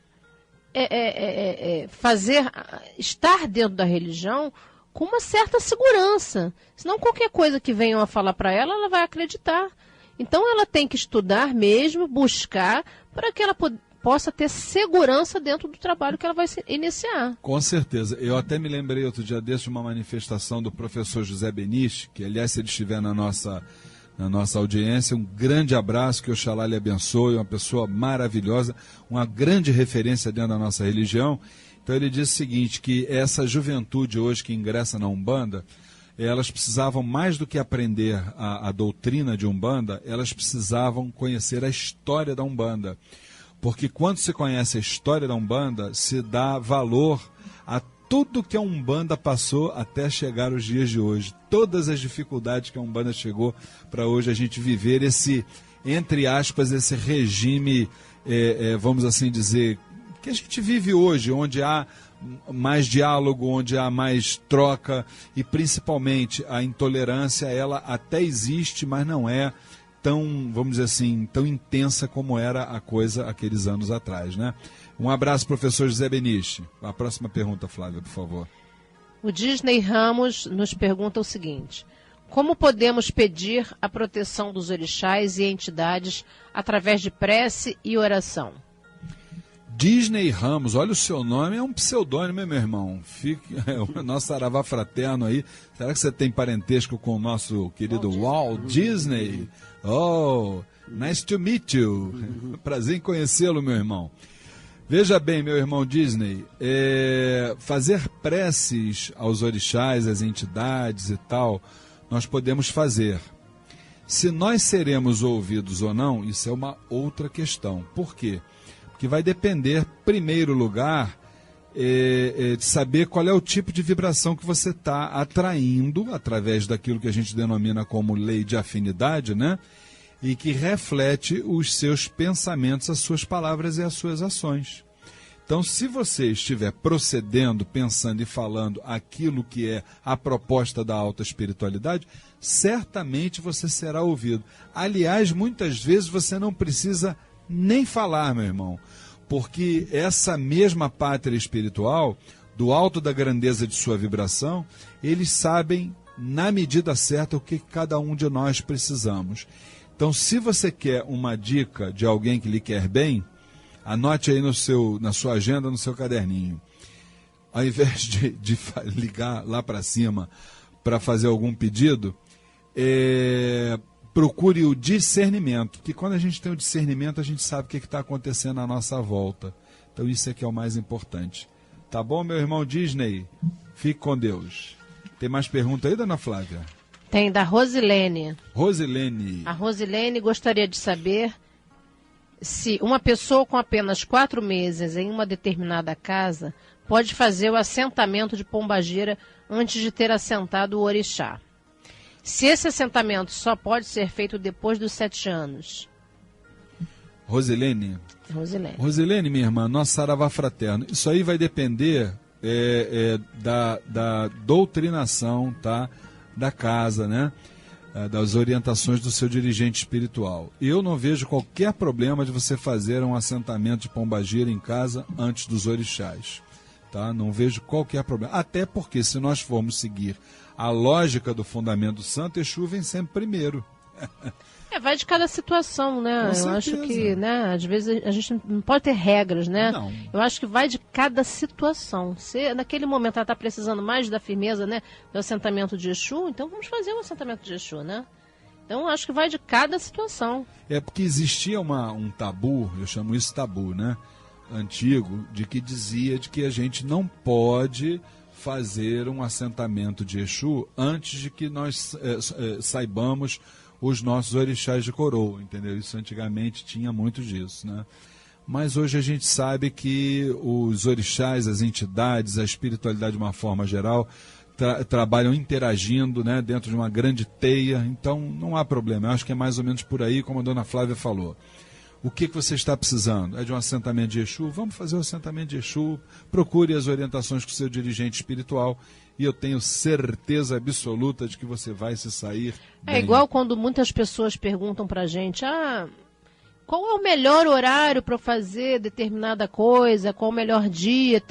estar dentro da religião com uma certa segurança. Senão qualquer coisa que venham a falar para ela, ela vai acreditar. Então ela tem que estudar mesmo, buscar, para que ela possa ter segurança dentro do trabalho que ela vai iniciar. Com certeza. Eu até me lembrei outro dia desse de uma manifestação do professor José Beniche, que aliás, se ele estiver na nossa audiência, um grande abraço, que Oxalá lhe abençoe, uma pessoa maravilhosa, uma grande referência dentro da nossa religião. Então ele disse o seguinte, que essa juventude hoje que ingressa na Umbanda, elas precisavam, mais do que aprender a doutrina de Umbanda, elas precisavam conhecer a história da Umbanda. Porque quando se conhece a história da Umbanda, se dá valor a tudo que a Umbanda passou até chegar aos dias de hoje. Todas as dificuldades que a Umbanda chegou para hoje a gente viver esse, entre aspas, esse regime, vamos assim dizer, que a gente vive hoje, onde há mais diálogo, onde há mais troca e principalmente a intolerância, ela até existe, mas não é tão, vamos dizer assim, tão intensa como era a coisa aqueles anos atrás, né? Um abraço, professor José Beniche. A próxima pergunta, Flávia, por favor. O Disney Ramos nos pergunta o seguinte: como podemos pedir a proteção dos orixás e entidades através de prece e oração? Disney Ramos, olha o seu nome, é um pseudônimo, meu irmão. O nosso Saravá Fraterno aí. Será que você tem parentesco com o nosso querido Walt Disney? Oh, nice to meet you. Prazer em conhecê-lo, meu irmão. Veja bem, meu irmão Disney, fazer preces aos orixás, às entidades e tal, nós podemos fazer. Se nós seremos ouvidos ou não, isso é uma outra questão. Por quê? Porque vai depender, em primeiro lugar, de saber qual é o tipo de vibração que você está atraindo, através daquilo que a gente denomina como lei de afinidade, né? E que reflete os seus pensamentos, as suas palavras e as suas ações. Então, se você estiver procedendo, pensando e falando aquilo que é a proposta da alta espiritualidade, certamente você será ouvido. Aliás, muitas vezes você não precisa nem falar, meu irmão, porque essa mesma pátria espiritual, do alto da grandeza de sua vibração, eles sabem, na medida certa, o que cada um de nós precisamos. Então, se você quer uma dica de alguém que lhe quer bem, anote aí na sua agenda, no seu caderninho. Ao invés de ligar lá para cima para fazer algum pedido, procure o discernimento. Porque quando a gente tem o discernimento, a gente sabe o que está acontecendo à nossa volta. Então isso é que é o mais importante. Tá bom, meu irmão Disney? Fique com Deus. Tem mais pergunta aí, dona Flávia? Tem, da Rosilene. Rosilene. A Rosilene gostaria de saber se uma pessoa com apenas 4 meses em uma determinada casa pode fazer o assentamento de pombagira antes de ter assentado o orixá. Se esse assentamento só pode ser feito depois dos 7 anos. Rosilene, minha irmã, nosso saravá fraterno. Isso aí vai depender da doutrinação, tá? Da casa, né? Das orientações do seu dirigente espiritual. Eu não vejo qualquer problema de você fazer um assentamento de pombagira em casa antes dos orixás. Tá? Não vejo qualquer problema. Até porque, se nós formos seguir a lógica do fundamento do santo, Exu vem sempre primeiro. Vai de cada situação, né? Eu acho que, né, às vezes a gente não pode ter regras, né? Não. Eu acho que vai de cada situação. Se naquele momento ela está precisando mais da firmeza, né, do assentamento de Exu, então vamos fazer um assentamento de Exu, né? Então eu acho que vai de cada situação. É porque existia um tabu, eu chamo isso tabu, né? Antigo, de que dizia de que a gente não pode fazer um assentamento de Exu antes de que nós saibamos os nossos orixás de coroa, entendeu? Isso antigamente tinha muito disso, né? Mas hoje a gente sabe que os orixás, as entidades, a espiritualidade de uma forma geral, trabalham interagindo, né, dentro de uma grande teia, então não há problema. Eu acho que é mais ou menos por aí, como a dona Flávia falou. O que você está precisando? É de um assentamento de Exu? Vamos fazer o assentamento de Exu, procure as orientações com o seu dirigente espiritual e eu tenho certeza absoluta de que você vai se sair bem. É igual quando muitas pessoas perguntam pra gente, qual é o melhor horário para fazer determinada coisa, qual o melhor dia?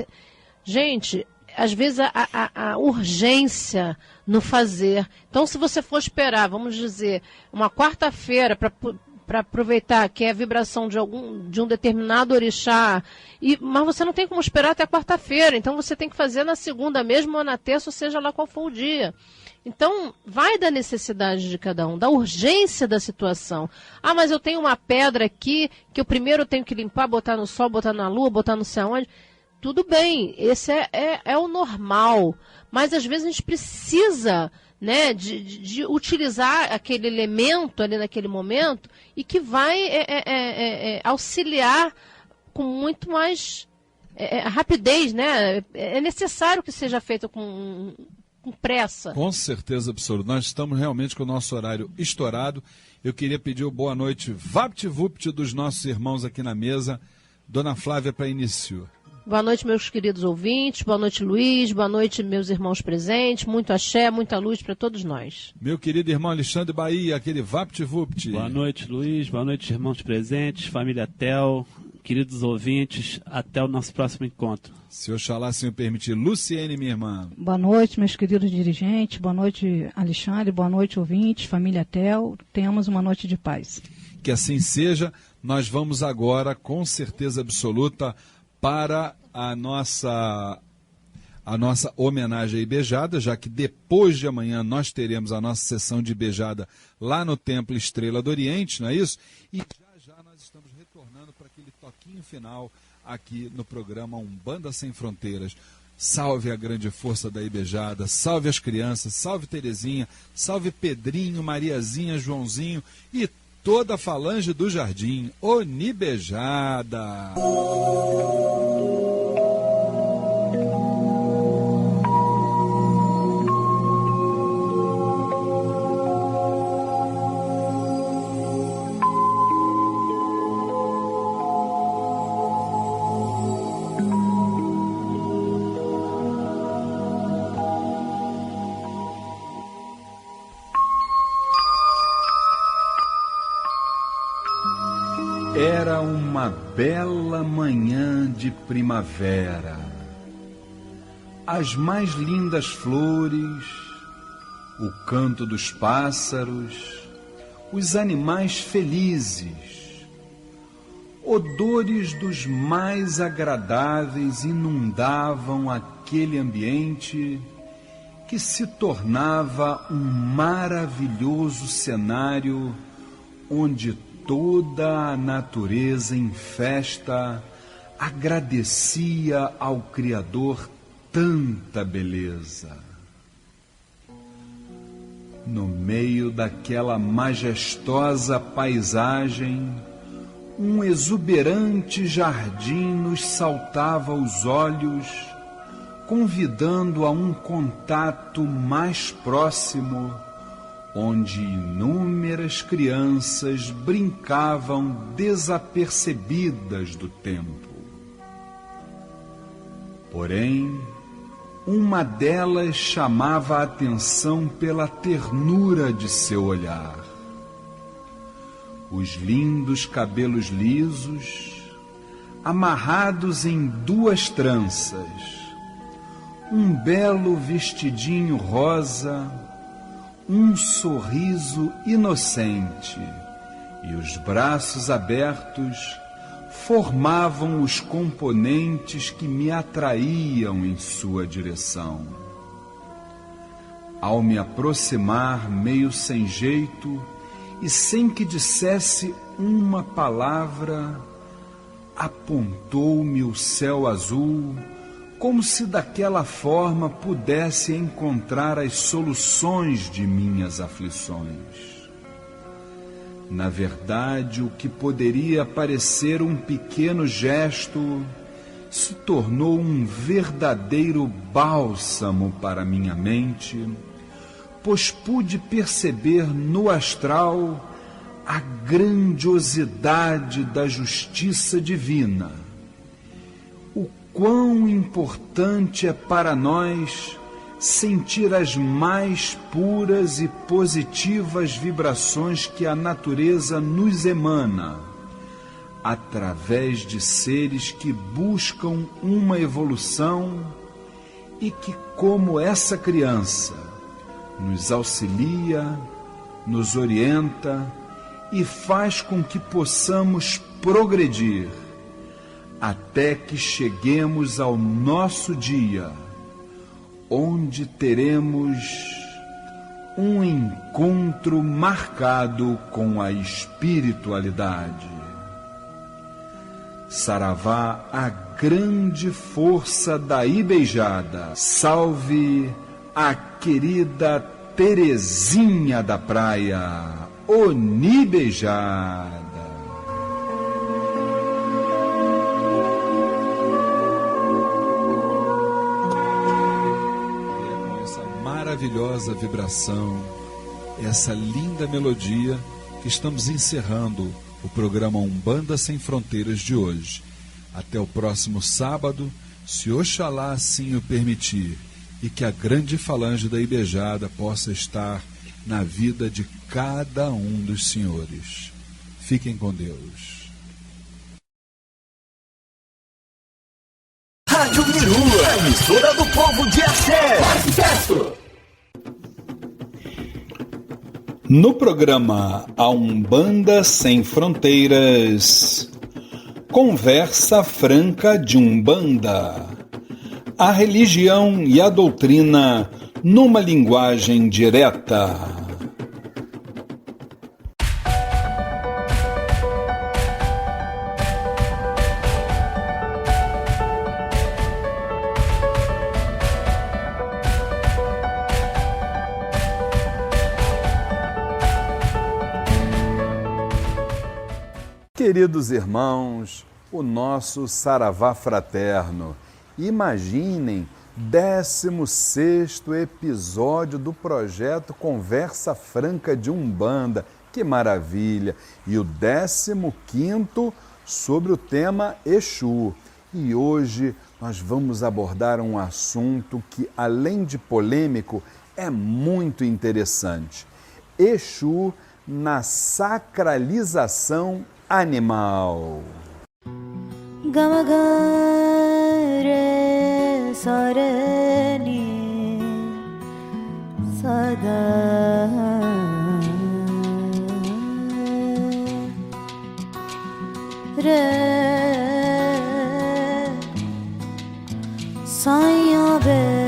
Gente, às vezes a urgência no fazer. Então, se você for esperar, vamos dizer, uma quarta-feira para aproveitar que é a vibração de um determinado orixá, mas você não tem como esperar até quarta-feira, então você tem que fazer na segunda mesmo ou na terça, ou seja lá qual for o dia. Então, vai da necessidade de cada um, da urgência da situação. Mas eu tenho uma pedra aqui, que eu primeiro tenho que limpar, botar no sol, botar na lua, botar não sei aonde. Tudo bem, esse é o normal, mas às vezes a gente precisa, né, de utilizar aquele elemento ali naquele momento e que vai auxiliar com muito mais rapidez, né? É necessário que seja feito com pressa. Com certeza absoluta. Nós estamos realmente com o nosso horário estourado. Eu queria pedir o boa noite vapt-vupt dos nossos irmãos aqui na mesa. Dona Flávia, para início. Boa noite, meus queridos ouvintes. Boa noite, Luiz. Boa noite, meus irmãos presentes. Muito axé, muita luz para todos nós. Meu querido irmão Alexandre Bahia, aquele vapt-vupt. Boa noite, Luiz. Boa noite, irmãos presentes, família Tel, queridos ouvintes. Até o nosso próximo encontro. Se Oxalá se me permitir. Luciene, minha irmã. Boa noite, meus queridos dirigentes. Boa noite, Alexandre. Boa noite, ouvintes, família Tel. Tenhamos uma noite de paz. Que assim seja. Nós vamos agora, com certeza absoluta, para a nossa homenagem à Ibejada, já que depois de amanhã nós teremos a nossa sessão de Ibejada lá no Templo Estrela do Oriente, não é isso? E já nós estamos retornando para aquele toquinho final aqui no programa Umbanda Sem Fronteiras. Salve a grande força da Ibejada, salve as crianças, salve Terezinha, salve Pedrinho, Mariazinha, Joãozinho e toda a falange do Jardim. Onibejada! Era uma bela manhã de primavera. As mais lindas flores, o canto dos pássaros, os animais felizes, odores dos mais agradáveis inundavam aquele ambiente que se tornava um maravilhoso cenário onde toda a natureza em festa agradecia ao Criador tanta beleza. No meio daquela majestosa paisagem, um exuberante jardim nos saltava aos olhos, convidando a um contato mais próximo, onde inúmeras crianças brincavam desapercebidas do tempo. Porém, uma delas chamava a atenção pela ternura de seu olhar. Os lindos cabelos lisos, amarrados em 2 tranças, um belo vestidinho rosa, um sorriso inocente e os braços abertos formavam os componentes que me atraíam em sua direção. Ao me aproximar meio sem jeito e sem que dissesse uma palavra, apontou-me o céu azul, como se daquela forma pudesse encontrar as soluções de minhas aflições. Na verdade, o que poderia parecer um pequeno gesto se tornou um verdadeiro bálsamo para minha mente, pois pude perceber no astral a grandiosidade da justiça divina. O quão importante é para nós sentir as mais puras e positivas vibrações que a natureza nos emana, através de seres que buscam uma evolução e que, como essa criança, nos auxilia, nos orienta e faz com que possamos progredir até que cheguemos ao nosso dia, onde teremos um encontro marcado com a espiritualidade. Saravá, a grande força da Ibeijada. Salve a querida Terezinha da Praia, Onibeijada. Maravilhosa vibração, essa linda melodia que estamos encerrando o programa Umbanda Sem Fronteiras de hoje. Até o próximo sábado, se Oxalá assim o permitir, e que a grande falange da Ibeijada possa estar na vida de cada um dos senhores. Fiquem com Deus. Rádio Miru, a emissora do povo de axé. No programa A Umbanda Sem Fronteiras, Conversa Franca de Umbanda, a religião e a doutrina numa linguagem direta. Queridos irmãos, o nosso Saravá fraterno, imaginem 16º episódio do projeto Conversa Franca de Umbanda, que maravilha! E o 15º sobre o tema Exu. E hoje nós vamos abordar um assunto que, além de polêmico, é muito interessante. Exu na sacralização animal. Gamagare sarani sada re saia be.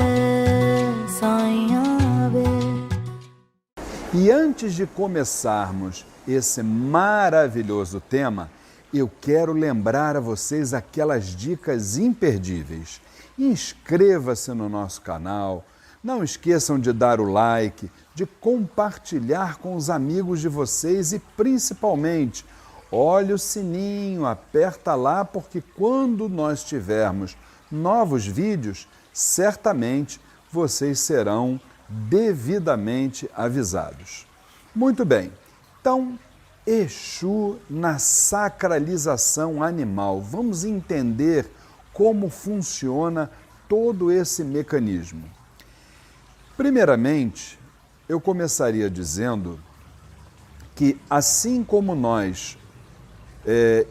E antes de começarmos esse maravilhoso tema, eu quero lembrar a vocês aquelas dicas imperdíveis. Inscreva-se no nosso canal, não esqueçam de dar o like, de compartilhar com os amigos de vocês e principalmente, olha o sininho, aperta lá, porque quando nós tivermos novos vídeos, certamente vocês serão devidamente avisados. Muito bem, então, Exu na sacralização animal. Vamos entender como funciona todo esse mecanismo. Primeiramente, eu começaria dizendo que assim como nós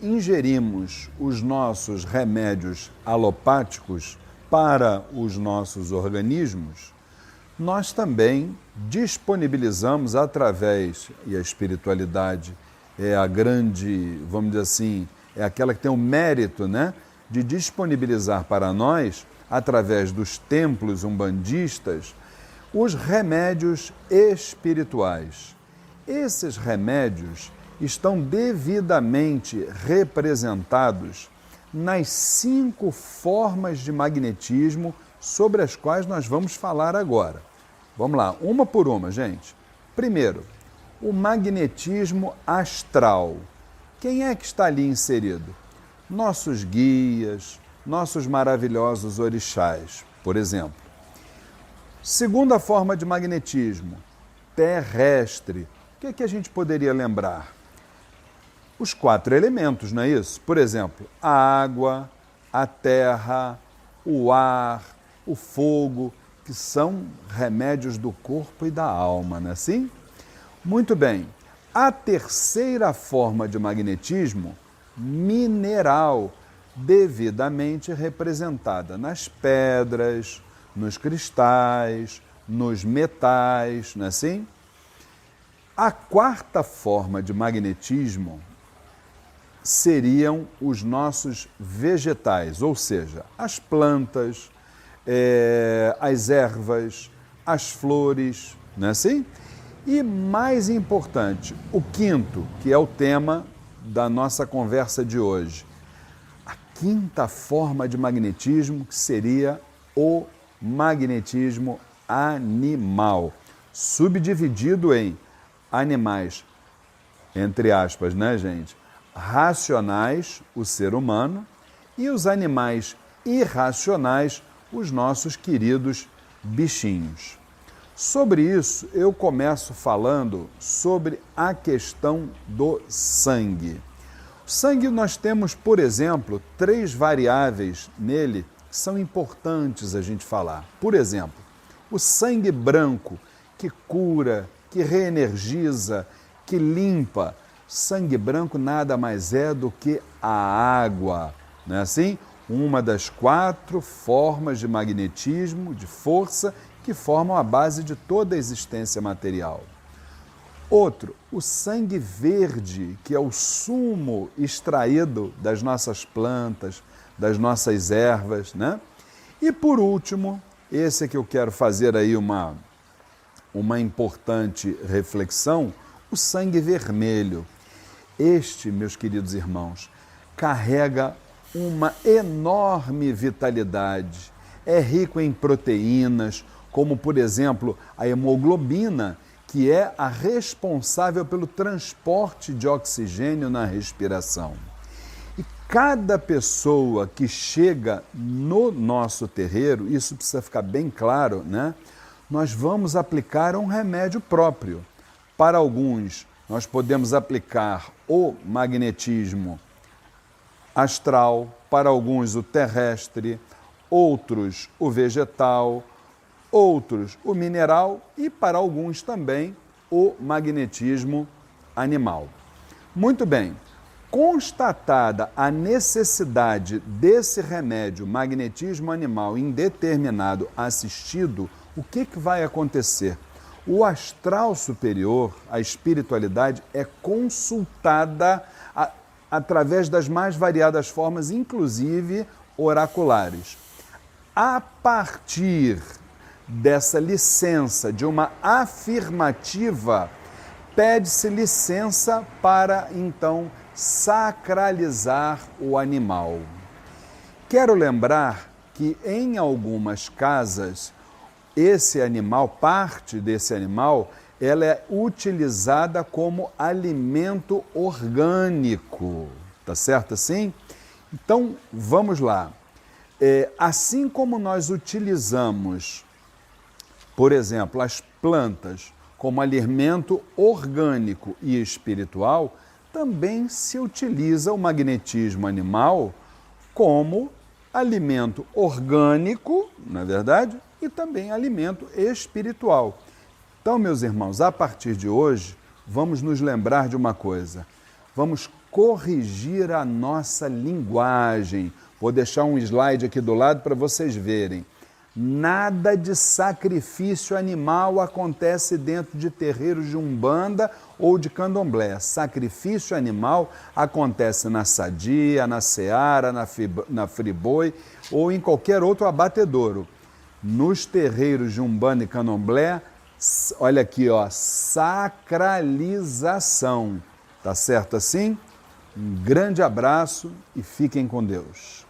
ingerimos os nossos remédios alopáticos para os nossos organismos, nós também disponibilizamos através, e a espiritualidade é a grande, vamos dizer assim, é aquela que tem o mérito, né, de disponibilizar para nós, através dos templos umbandistas, os remédios espirituais. Esses remédios estão devidamente representados nas 5 formas de magnetismo sobre as quais nós vamos falar agora. Vamos lá, uma por uma, gente. Primeiro, o magnetismo astral. Quem é que está ali inserido? Nossos guias, nossos maravilhosos orixás, por exemplo. Segunda forma de magnetismo, terrestre. O que a gente poderia lembrar? Os 4 elementos, não é isso? Por exemplo, a água, a terra, o ar, o fogo, que são remédios do corpo e da alma, não é assim? Muito bem. A terceira forma de magnetismo, mineral, devidamente representada nas pedras, nos cristais, nos metais, não é assim? A quarta forma de magnetismo seriam os nossos vegetais, ou seja, as plantas, as ervas, as flores, não é assim? E mais importante, o quinto, que é o tema da nossa conversa de hoje, a quinta forma de magnetismo, que seria o magnetismo animal, subdividido em animais, entre aspas, né, gente? Racionais, o ser humano, e os animais irracionais, os nossos queridos bichinhos. Sobre isso, eu começo falando sobre a questão do sangue. O sangue, nós temos, por exemplo, 3 variáveis nele que são importantes a gente falar. Por exemplo, o sangue branco, que cura, que reenergiza, que limpa. Sangue branco nada mais é do que a água, não é assim? Uma das 4 formas de magnetismo, de força, que formam a base de toda a existência material. Outro, o sangue verde, que é o sumo extraído das nossas plantas, das nossas ervas, né? E por último, esse é que eu quero fazer aí uma importante reflexão, o sangue vermelho. Este, meus queridos irmãos, carrega uma enorme vitalidade, é rico em proteínas, como, por exemplo, a hemoglobina, que é a responsável pelo transporte de oxigênio na respiração. E cada pessoa que chega no nosso terreiro, isso precisa ficar bem claro, né? Nós vamos aplicar um remédio próprio. Para alguns, nós podemos aplicar o magnetismo astral, para alguns o terrestre, outros o vegetal, outros o mineral e para alguns também o magnetismo animal. Muito bem, Constatada a necessidade desse remédio, magnetismo animal indeterminado assistido, o que vai acontecer? O astral superior, a espiritualidade, é consultada através das mais variadas formas, inclusive oraculares. A partir dessa licença, de uma afirmativa, pede-se licença para, então, sacralizar o animal. Quero lembrar que em algumas casas, esse animal, parte desse animal, ela é utilizada como alimento orgânico, tá certo assim? Então, vamos lá. Assim como nós utilizamos, por exemplo, as plantas como alimento orgânico e espiritual, também se utiliza o magnetismo animal como alimento orgânico, não é verdade? E também alimento espiritual. Então, meus irmãos, a partir de hoje, vamos nos lembrar de uma coisa. Vamos corrigir a nossa linguagem. Vou deixar um slide aqui do lado para vocês verem. Nada de sacrifício animal acontece dentro de terreiros de Umbanda ou de Candomblé. Sacrifício animal acontece na Sadia, na Seara, na Friboi ou em qualquer outro abatedouro. Nos terreiros de Umbanda e Candomblé, olha aqui, ó, sacralização. Tá certo assim? Um grande abraço e fiquem com Deus.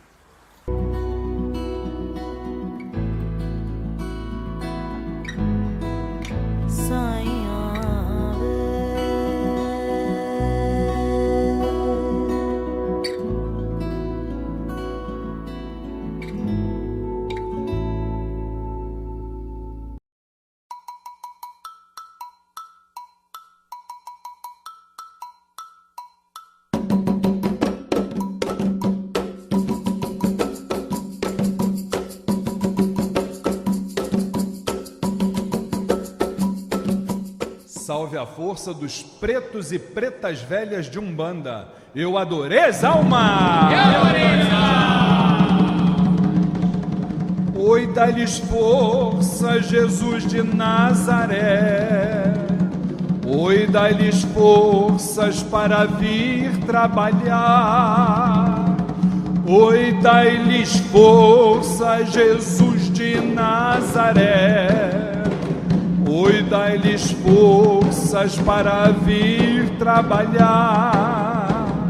Salve a força dos pretos e pretas velhas de Umbanda. Eu adorei as almas! Eu adorei as almas! Oi, dá-lhes força, Jesus de Nazaré. Oi, dá-lhes forças para vir trabalhar. Oi, dá-lhes força, Jesus de Nazaré. Oi, dai-lhes forças para vir trabalhar.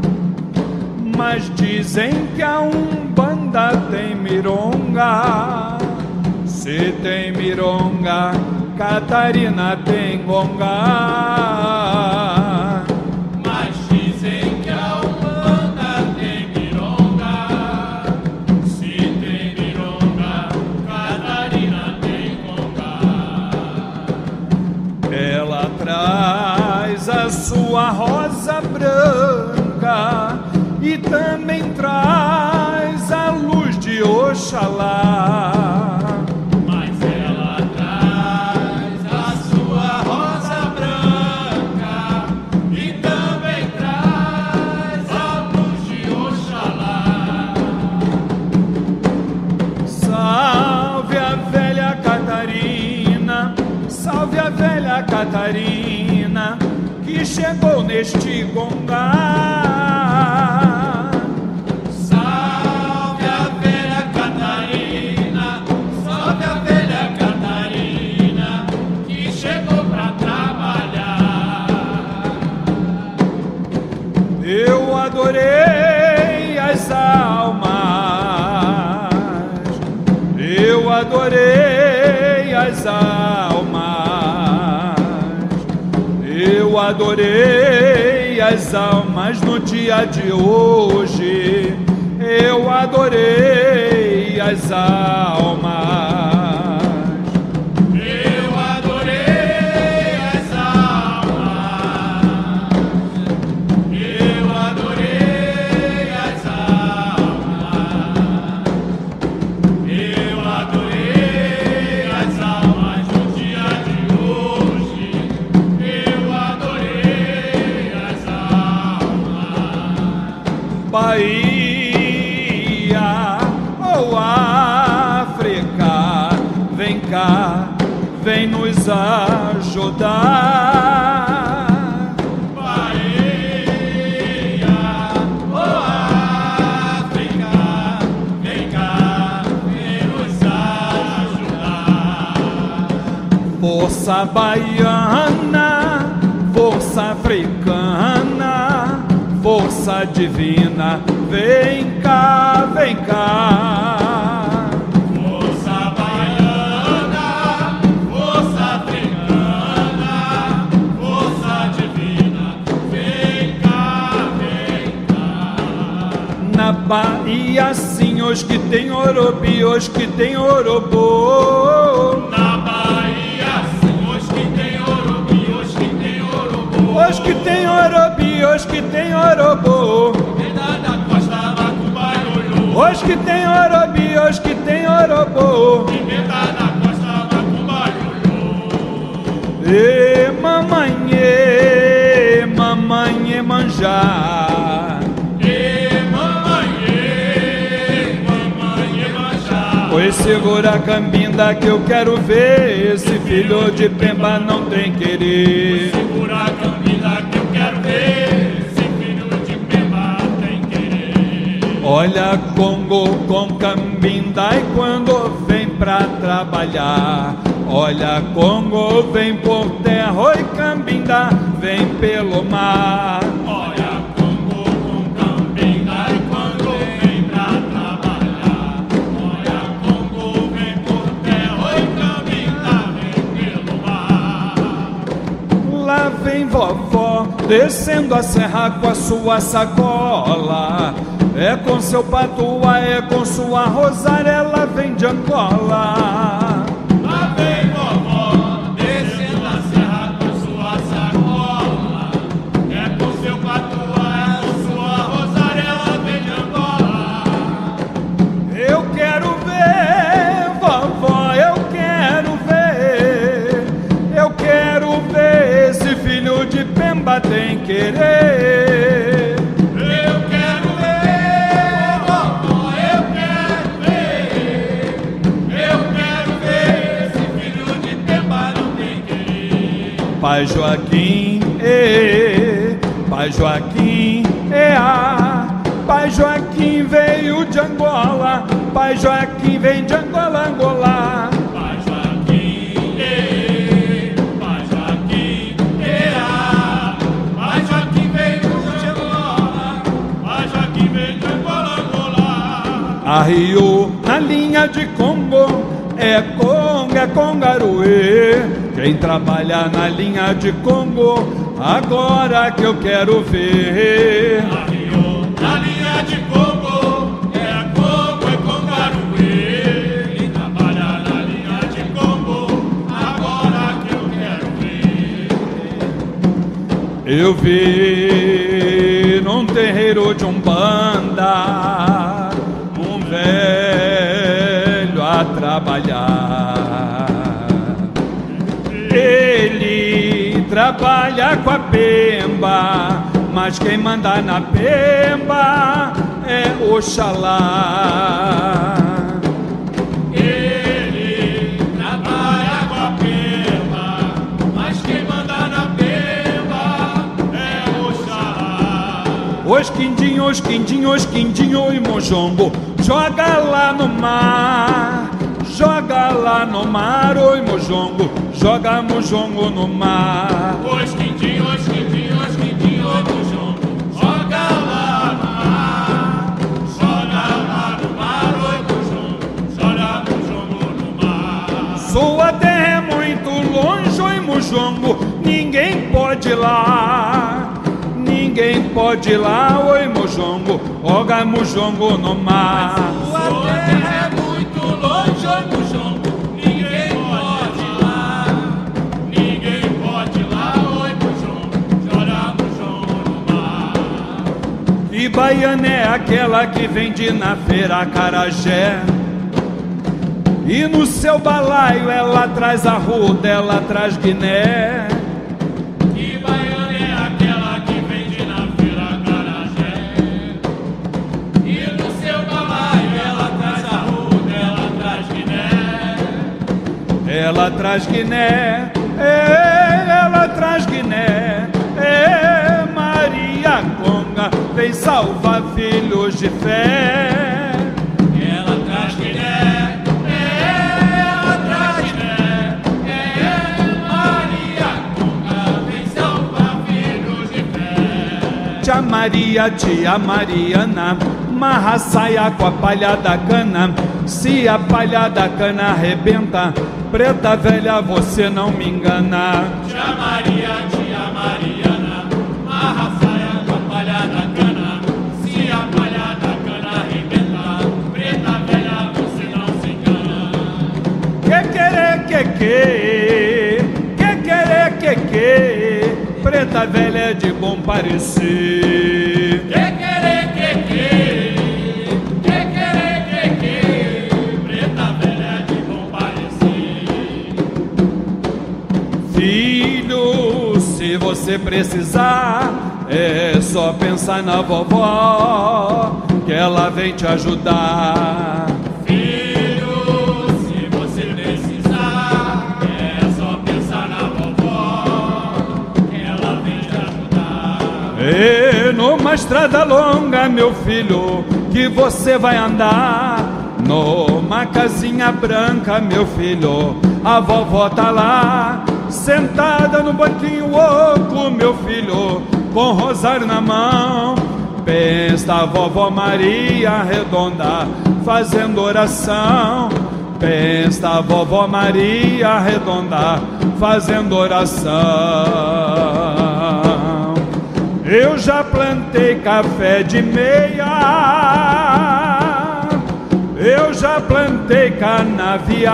Mas dizem que a Umbanda tem mironga. Se tem mironga, Catarina tem gonga. Mas dizem que a Umbanda tem mironga. Se tem mironga, Catarina tem gonga. Ela traz a sua rosa branca e também traz a luz de Oxalá. Mas ela traz a sua rosa branca e também traz a luz de Oxalá. Salve a velha Catarina, salve a velha Catarina, que chegou neste gongar. Salve a velha Catarina, salve a velha Catarina, que chegou pra trabalhar. Eu adorei as almas, eu adorei as almas. Eu adorei as almas no dia de hoje. Eu adorei as almas. Eu adorei as almas. Eu adorei as almas. Eu adorei as almas no dia de hoje. Eu adorei as almas. ajudar. Bahia, oh África, vem cá, vem nos ajudar. Força baiana, força africana, força divina, vem cá, vem cá. Força baiana, força africana, força divina, vem cá, vem cá. Na Bahia, sim, os que tem Orobi, os que tem Orobô. Na Bahia, sim, os que tem Orobi, os que tem Orobô. Os que tem Orobi, os que tem Orobô. Da costa, Macumba, Iolô. Os que tem Orobi, os que tem Orobô. Da costa, Macumba, Iolô. E mamãe, manjar. Pois segura a cambinda que eu quero ver. Esse filho de Pemba não tem querer. Segura a cambinda que eu quero ver. Esse filho de Pemba tem querer. Olha Congo com cambinda e quando vem pra trabalhar. Olha Congo vem por terra, oi cambinda vem pelo mar. Olha Congo com cambinda e quando vem pra trabalhar. Olha Congo vem por terra, oi cambinda vem pelo mar. Lá vem vovó descendo a serra com a sua sacola. É com seu patuá, é com sua rosária, ela vem de Angola. Lá vem vovó descendo a serra com sua sacola. É com seu patuá, é com sua rosária, ela vem de Angola. Eu quero ver, vovó, eu quero ver. Eu quero ver esse filho de Pemba tem querer. Eu quero ver, vovó, eu quero ver. Eu quero ver esse filho de Pemba não tem querer. Pai Joaquim, Pai Joaquim veio de Angola. Pai Joaquim vem de Angola, Angola. Pai Joaquim, Pai Joaquim, Pai Joaquim veio de Angola. Pai Joaquim veio de Angola, Angola. Arriou na linha de Congo, é Congo, é Congaruê. Quem trabalha na linha de Congo, agora que eu quero ver. Arriou na linha de Congo, é Congo, é Congaruê. Quem trabalha na linha de Congo, agora que eu quero ver. Eu vi num terreiro de Umbanda um velho a trabalhar. Ele trabalha com a Pemba, mas quem manda na Pemba é Oxalá. Ele trabalha com a Pemba, mas quem manda na Pemba é Oxalá. Os quindinho e mojongo, joga lá no mar. Joga lá no mar, oi mojongo, joga mojongo no mar. Os quindinho, mojongo, joga lá no mar. Joga lá no mar, oi mojongo, joga mojongo no mar. Sua terra é muito longe, oi mojongo, ninguém pode ir lá. Ninguém pode ir lá, oi mojongo, joga mojongo no mar. Sua terra é muito longe, oi mojongo, ninguém pode ir lá. Ninguém pode ir lá, oi mojongo, joga mojongo no mar. E baiana é aquela que vende na feira acarajé. E no seu balaio ela traz arruda, ela traz guiné. E baiana é aquela que vende na feira acarajé. E no seu balaio ela traz arruda, ela traz guiné. Ela traz guiné, salva, filhos de fé. Ela traz Guiné, ela traz Guiné, Maria Conga vem salvar filhos de fé. Tia Mariana, marra saia com a palha da cana. Se a palha da cana arrebenta, preta velha, você não me engana. Tia Mariana, marra saia com a palha da cana. Se a palha da cana arrebenta, preta velha, você não se engana. Que, preta velha é de bom parecer. Que, preta velha é de bom parecer. Filho, se você precisar, é só pensar na vovó, que ela vem te ajudar. Filho, se você precisar, é só pensar na vovó, que ela vem te ajudar. E numa estrada longa, meu filho, que você vai andar, numa casinha branca, meu filho, a vovó tá lá, sentada no banquinho oco, meu filho, com rosário na mão. Pensa a vovó Maria Redonda fazendo oração. Pensa a vovó Maria Redonda fazendo oração. Eu já plantei café de meia, eu já plantei canavial.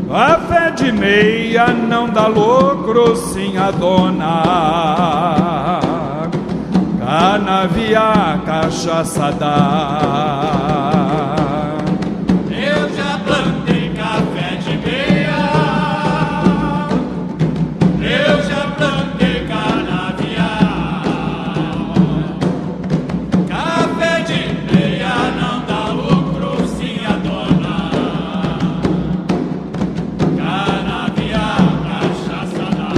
Café de meia não dá lucro, sim a dona. Canavial, cachaça dá. Eu já plantei café de meia, eu já plantei canavial. Café de meia não dá lucro, sim a dona. Canavial, cachaça dá.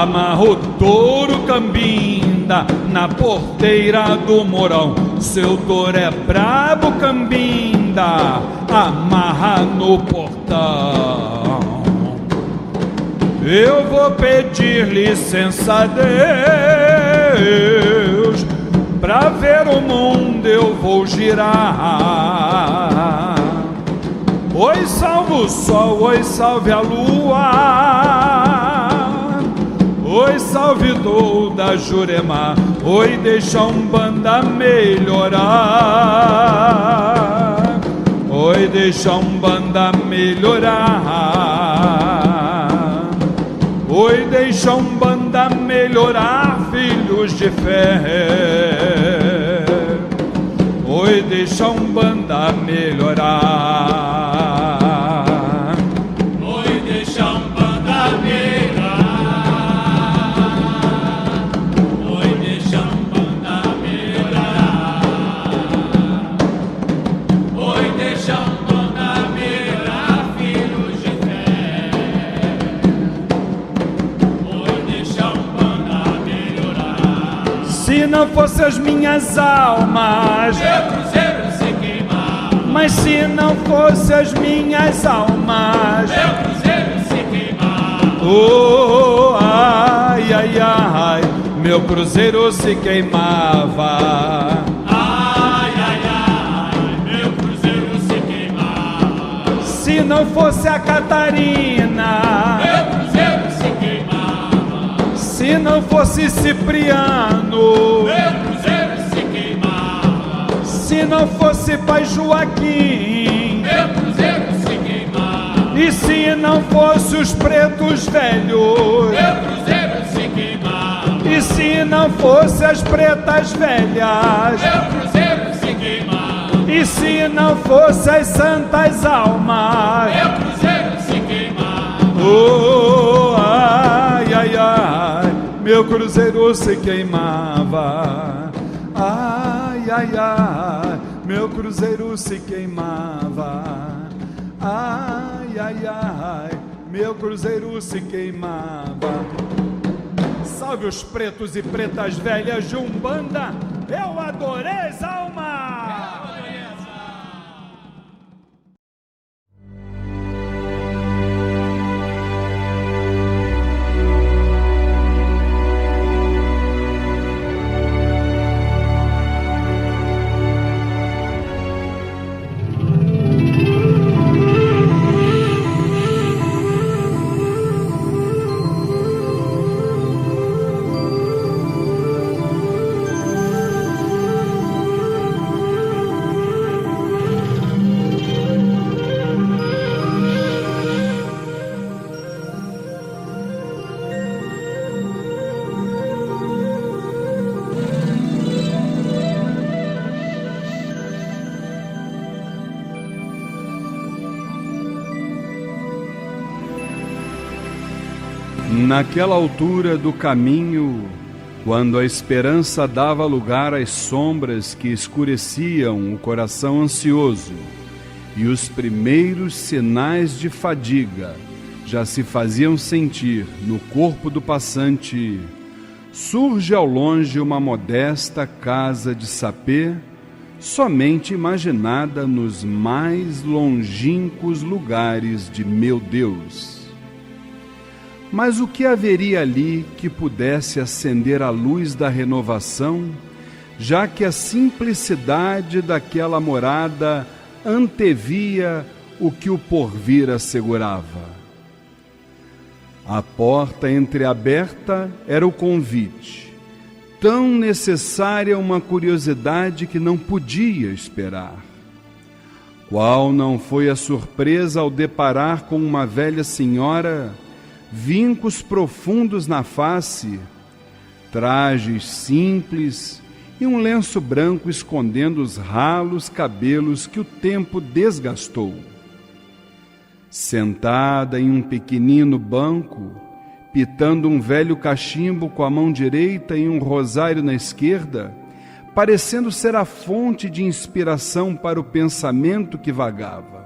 Amarro touro cambinda na porteira do morão. Seu touro é brabo cambinda, amarra no portão. Eu vou pedir licença a Deus, pra ver o mundo eu vou girar. Oi, salve o sol, oi, salve a lua. Oi, salve toda Jurema, oi, deixa Umbanda melhorar. Oi, deixa Umbanda melhorar. Oi, deixa Umbanda melhorar, filhos de fé. Oi, deixa Umbanda melhorar. Oi, deixa Umbanda melhorar. Se não fosse as minhas almas, meu cruzeiro se queimava. Mas se não fosse as minhas almas, meu cruzeiro se queimava. Oh, ai, ai, ai, meu cruzeiro se queimava. Ai, ai, ai, meu cruzeiro se queimava. Se não fosse a Catarina, meu cruzeiro se queimava. Se não fosse Cipriano, meu cruzeiro se queimava. Se não fosse Pai Joaquim, meu cruzeiro se queimava. E se não fosse os pretos velhos, meu cruzeiro se queimava. E se não fosse as pretas velhas, meu cruzeiro se queimava. E se não fosse as santas almas, meu cruzeiro se queimava. Oh, ai, ai, ai, meu cruzeiro se queimava. Ai, ai, ai, meu cruzeiro se queimava. Ai, ai, ai, meu cruzeiro se queimava. salve os pretos e pretas velhas de Umbanda. Eu adorei, Zalma! Naquela altura do caminho, quando a esperança dava lugar às sombras que escureciam o coração ansioso e os primeiros sinais de fadiga já se faziam sentir no corpo do passante, surge ao longe uma modesta casa de sapê, somente imaginada nos mais longínquos lugares de meu Deus. Mas o que haveria ali que pudesse acender a luz da renovação, já que a simplicidade daquela morada antevia o que o porvir assegurava? A porta entreaberta era o convite, tão necessária uma curiosidade que não podia esperar. Qual não foi a surpresa ao deparar com uma velha senhora, vincos profundos na face, trajes simples e um lenço branco escondendo os ralos cabelos que o tempo desgastou. Sentada em um pequenino banco, pitando um velho cachimbo com a mão direita e um rosário na esquerda, parecendo ser a fonte de inspiração para o pensamento que vagava.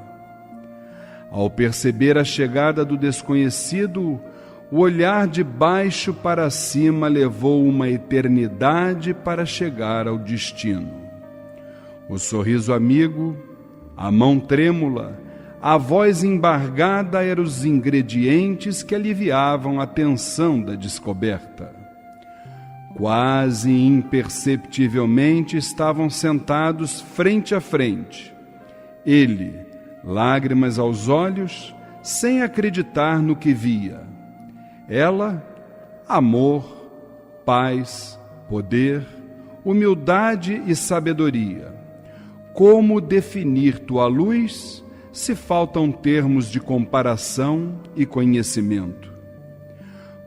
Ao perceber a chegada do desconhecido, o olhar de baixo para cima levou uma eternidade para chegar ao destino. O sorriso amigo, a mão trêmula, a voz embargada eram os ingredientes que aliviavam a tensão da descoberta. Quase imperceptivelmente estavam sentados frente a frente. Ele, lágrimas aos olhos, sem acreditar no que via. Ela, amor, paz, poder, humildade e sabedoria. Como definir tua luz se faltam termos de comparação e conhecimento?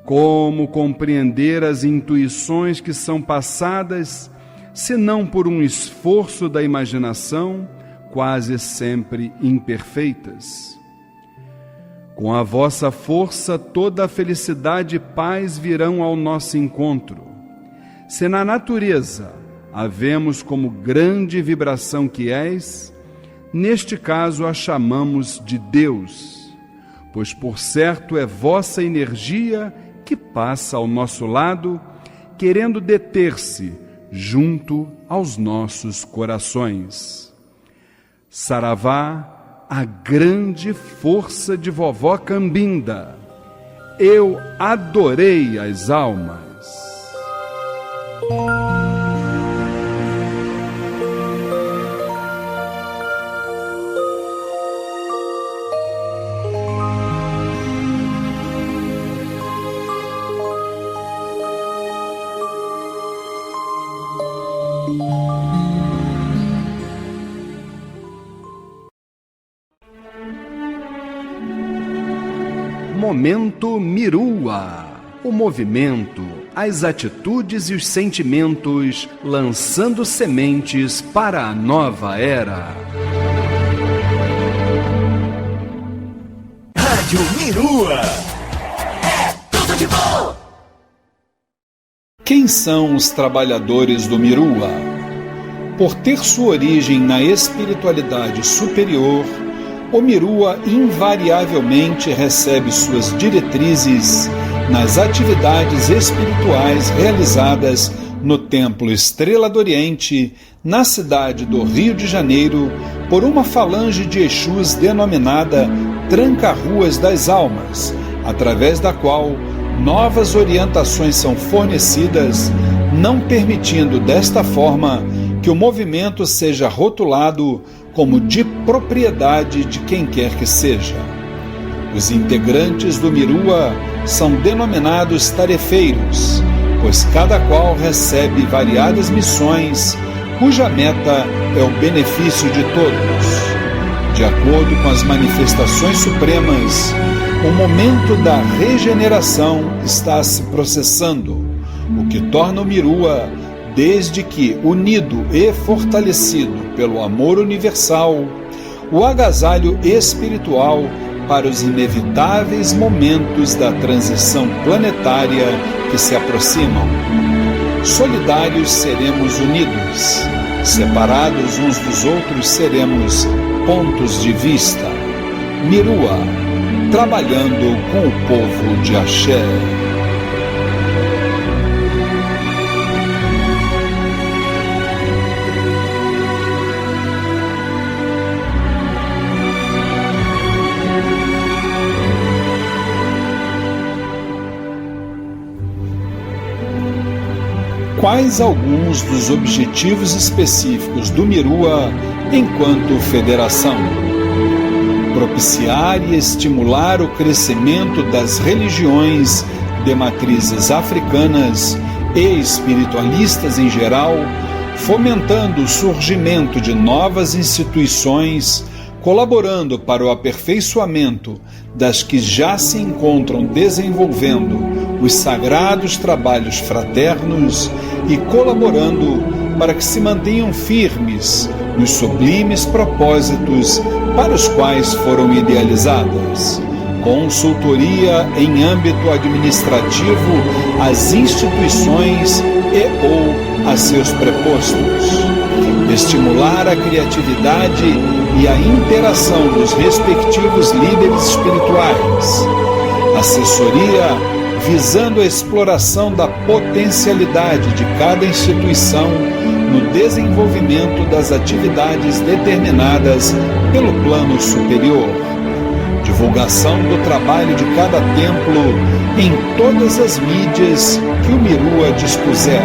Como compreender as intuições que são passadas, se não por um esforço da imaginação, quase sempre imperfeitas? Com a vossa força, toda a felicidade e paz virão ao nosso encontro. Se na natureza a vemos como grande vibração que és, neste caso a chamamos de Deus, pois por certo é vossa energia que passa ao nosso lado, querendo deter-se junto aos nossos corações. Saravá, a grande força de vovó Cambinda. Eu adorei as almas. Momento Mirua. O movimento, as atitudes e os sentimentos lançando sementes para a nova era. Rádio Mirua. É tudo de bom! Quem são os trabalhadores do Mirua? Por ter sua origem na espiritualidade superior, o Mirua invariavelmente recebe suas diretrizes nas atividades espirituais realizadas no Templo Estrela do Oriente, na cidade do Rio de Janeiro, por uma falange de Exus denominada Tranca-Ruas das Almas, através da qual novas orientações são fornecidas, não permitindo desta forma que o movimento seja rotulado como de propriedade de quem quer que seja. Os integrantes do Mirua são denominados tarefeiros, pois cada qual recebe variadas missões, cuja meta é o benefício de todos. De acordo com as manifestações supremas, o momento da regeneração está se processando, o que torna o Mirua, desde que unido e fortalecido pelo amor universal, o agasalho espiritual para os inevitáveis momentos da transição planetária que se aproximam. Solidários seremos unidos, separados uns dos outros seremos pontos de vista. Mirua, trabalhando com o povo de Axé. Quais alguns dos objetivos específicos do Mirua enquanto federação? Propiciar e estimular o crescimento das religiões de matrizes africanas e espiritualistas em geral, fomentando o surgimento de novas instituições, colaborando para o aperfeiçoamento das que já se encontram desenvolvendo os sagrados trabalhos fraternos e colaborando para que se mantenham firmes nos sublimes propósitos para os quais foram idealizadas. Consultoria em âmbito administrativo às instituições e ou a seus prepostos. Estimular a criatividade e a interação dos respectivos líderes espirituais. Assessoria visando a exploração da potencialidade de cada instituição no desenvolvimento das atividades determinadas pelo plano superior. Divulgação do trabalho de cada templo em todas as mídias que o Mirua dispuser.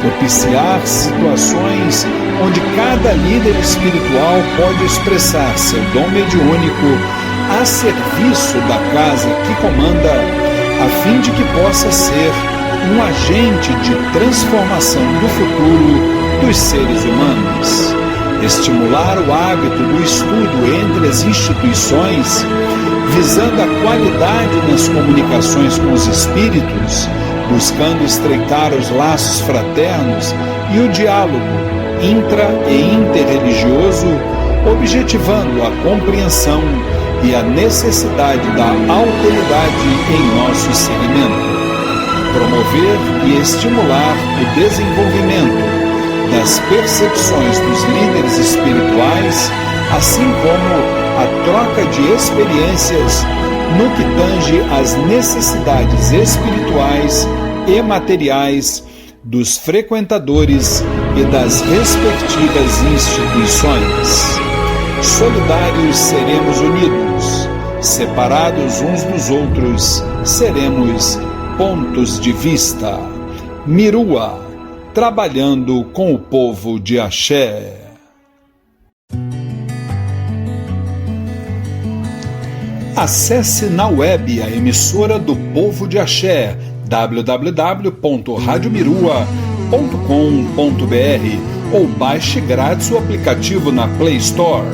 Propiciar situações onde cada líder espiritual pode expressar seu dom mediúnico a serviço da casa que comanda, a fim de que possa ser um agente de transformação do futuro dos seres humanos. Estimular o hábito do estudo entre as instituições, visando a qualidade nas comunicações com os espíritos, buscando estreitar os laços fraternos e o diálogo intra- e interreligioso, objetivando a compreensão e a necessidade da alteridade em nosso segmento. Promover e estimular o desenvolvimento das percepções dos líderes espirituais, assim como a troca de experiências no que tange às necessidades espirituais e materiais dos frequentadores e das respectivas instituições. Solidários seremos unidos, separados uns dos outros seremos pontos de vista. Mirua, trabalhando com o povo de Axé. Acesse na web a emissora do Povo de Axé, www.radiomirua.com.br, ou baixe grátis o aplicativo na Play Store.